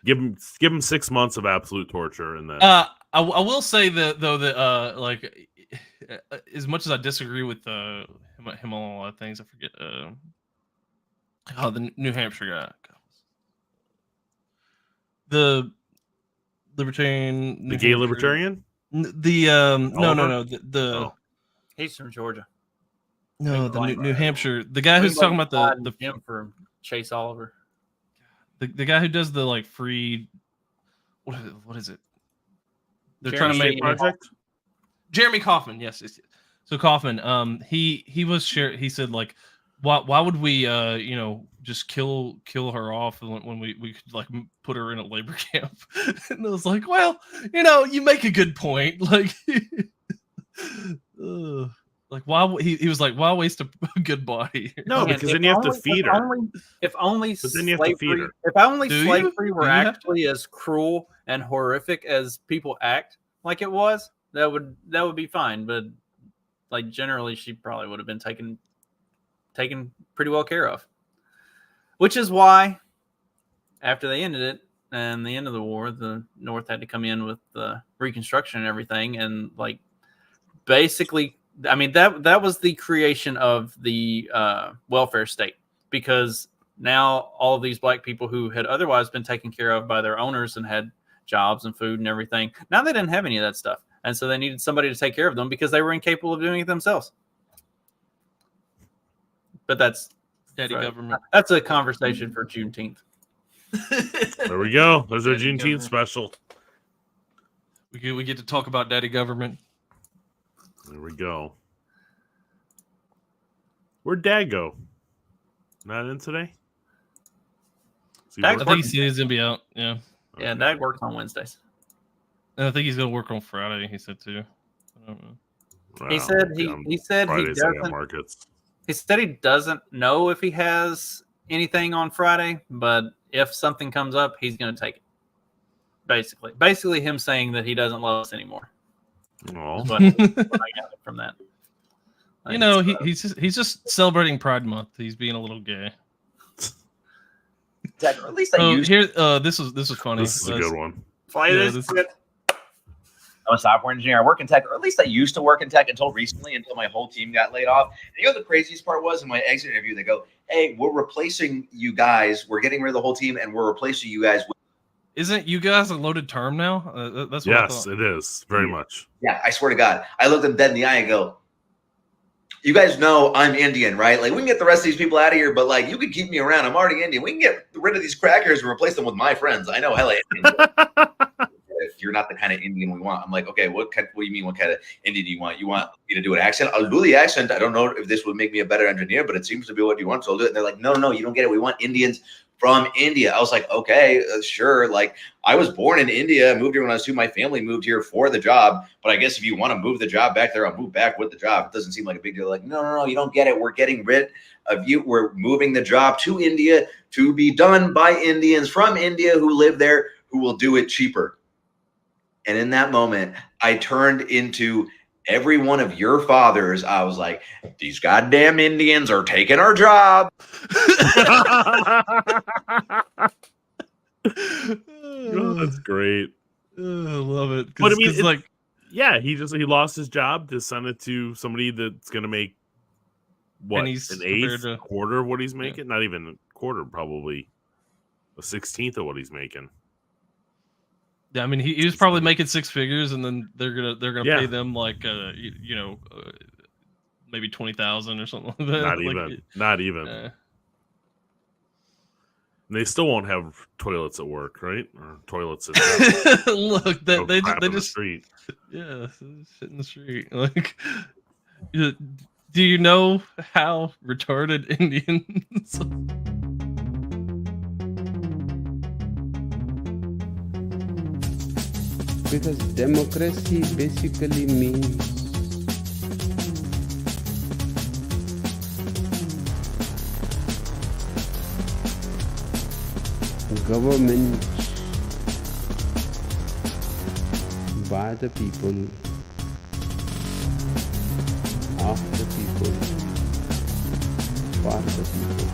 Speaker 4: give them 6 months of absolute torture, and then
Speaker 2: I will say that though that like as much as I disagree with him on a lot of things, I forget the New Hampshire guy, the libertarian,
Speaker 4: the gay libertarian.
Speaker 2: no,
Speaker 3: He's from Georgia.
Speaker 2: No, the New Hampshire. The guy
Speaker 3: We
Speaker 2: who's talking
Speaker 3: both
Speaker 2: about
Speaker 3: applaud
Speaker 2: the
Speaker 3: him for Chase Oliver.
Speaker 2: the guy who does the like free. What is it? They're
Speaker 3: Jeremy
Speaker 2: trying to make
Speaker 4: Project.
Speaker 2: Jeremy Kaufman. Yes. So Kaufman. He was He said like, why would we just kill her off when we could like put her in a labor camp? And I was like, well, you make a good point. Like, like why he was like, why waste a good body?
Speaker 4: No, because then you have to feed her.
Speaker 3: If only
Speaker 4: But then you have to feed her.
Speaker 3: If only
Speaker 2: Do you?
Speaker 3: slavery were
Speaker 2: Do you have
Speaker 3: actually as cruel and horrific as people act like it was, that would be fine. But like generally, she probably would have been taken pretty well care of. Which is why, after they ended it and the end of the war, the North had to come in with the Reconstruction and everything, and like basically, I mean that was the creation of the welfare state, because now all of these black people who had otherwise been taken care of by their owners and had jobs and food and everything, now they didn't have any of that stuff, and so they needed somebody to take care of them because they were incapable of doing it themselves. But that's
Speaker 2: Daddy government.
Speaker 3: That's a conversation for Juneteenth.
Speaker 4: There we go. There's our Juneteenth special.
Speaker 2: We get to talk about daddy government.
Speaker 4: There we go. Where'd Dad go? Not in today?
Speaker 3: Dad's
Speaker 2: I think he's gonna be out. Yeah.
Speaker 3: Yeah, Dad works on Wednesdays.
Speaker 2: And I think he's gonna work on Friday. He said too. I don't know.
Speaker 3: He said he said he
Speaker 4: Fridays I got
Speaker 3: doesn't.
Speaker 4: markets.
Speaker 3: He said he doesn't know if he has anything on Friday, but if something comes up, he's going to take it. Basically, him saying that he doesn't love us anymore.
Speaker 4: Oh,
Speaker 3: But I got it from that.
Speaker 2: He's just celebrating Pride Month. He's being a little gay.
Speaker 10: Or at least I used.
Speaker 2: Here, this was funny.
Speaker 4: this is a good one.
Speaker 10: I'm a software engineer. I work in tech, or at least I used to work in tech until recently, until my whole team got laid off. And the craziest part was in my exit interview, they go, "Hey, we're replacing you guys. We're getting rid of the whole team, and we're replacing you guys with."
Speaker 2: Isn't you guys a loaded term now? That's what I
Speaker 4: Yes,
Speaker 2: thought.
Speaker 4: it is very much.
Speaker 10: Yeah, I swear to God. I looked them dead in the eye and go, "You guys know I'm Indian, right? Like, we can get the rest of these people out of here, but like, you can keep me around. I'm already Indian. We can get rid of these crackers and replace them with my friends. I know, hella Indian." You're not the kind of Indian we want. I'm like, okay, what do you mean? What kind of Indian do you want? You want me to do an accent? I'll do the accent. I don't know if this would make me a better engineer, but it seems to be what you want. So I'll do it. And they're like, no, you don't get it. We want Indians from India. I was like, okay, sure. Like, I was born in India. I moved here when I was 2. My family moved here for the job. But I guess if you want to move the job back there, I'll move back with the job. It doesn't seem like a big deal. Like, no, you don't get it. We're getting rid of you. We're moving the job to India to be done by Indians from India who live there, who will do it cheaper. And in that moment, I turned into every one of your fathers. I was like, these goddamn Indians are taking our job.
Speaker 4: Oh, that's great.
Speaker 2: I love it.
Speaker 4: But I mean,
Speaker 2: like,
Speaker 4: yeah, he lost his job to send it to somebody that's going to make what,
Speaker 2: pennies
Speaker 4: an
Speaker 2: compared
Speaker 4: eighth,
Speaker 2: to-
Speaker 4: quarter of what he's making? Not even a quarter, probably a 16th of what he's making.
Speaker 2: yeah, I mean, he was probably making 6 figures, and then they're gonna
Speaker 4: Yeah.
Speaker 2: pay them like maybe 20,000 or something like that.
Speaker 4: Not even.
Speaker 2: Yeah.
Speaker 4: And they still won't have toilets at work, right? Or toilets at
Speaker 2: Look,
Speaker 4: no
Speaker 2: they
Speaker 4: crap in the
Speaker 2: just
Speaker 4: street.
Speaker 2: yeah, shit in the street. Like, do you know how retarded Indians?
Speaker 11: Because democracy basically means government by the people, of the people, for the people.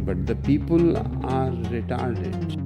Speaker 11: But the people are retarded.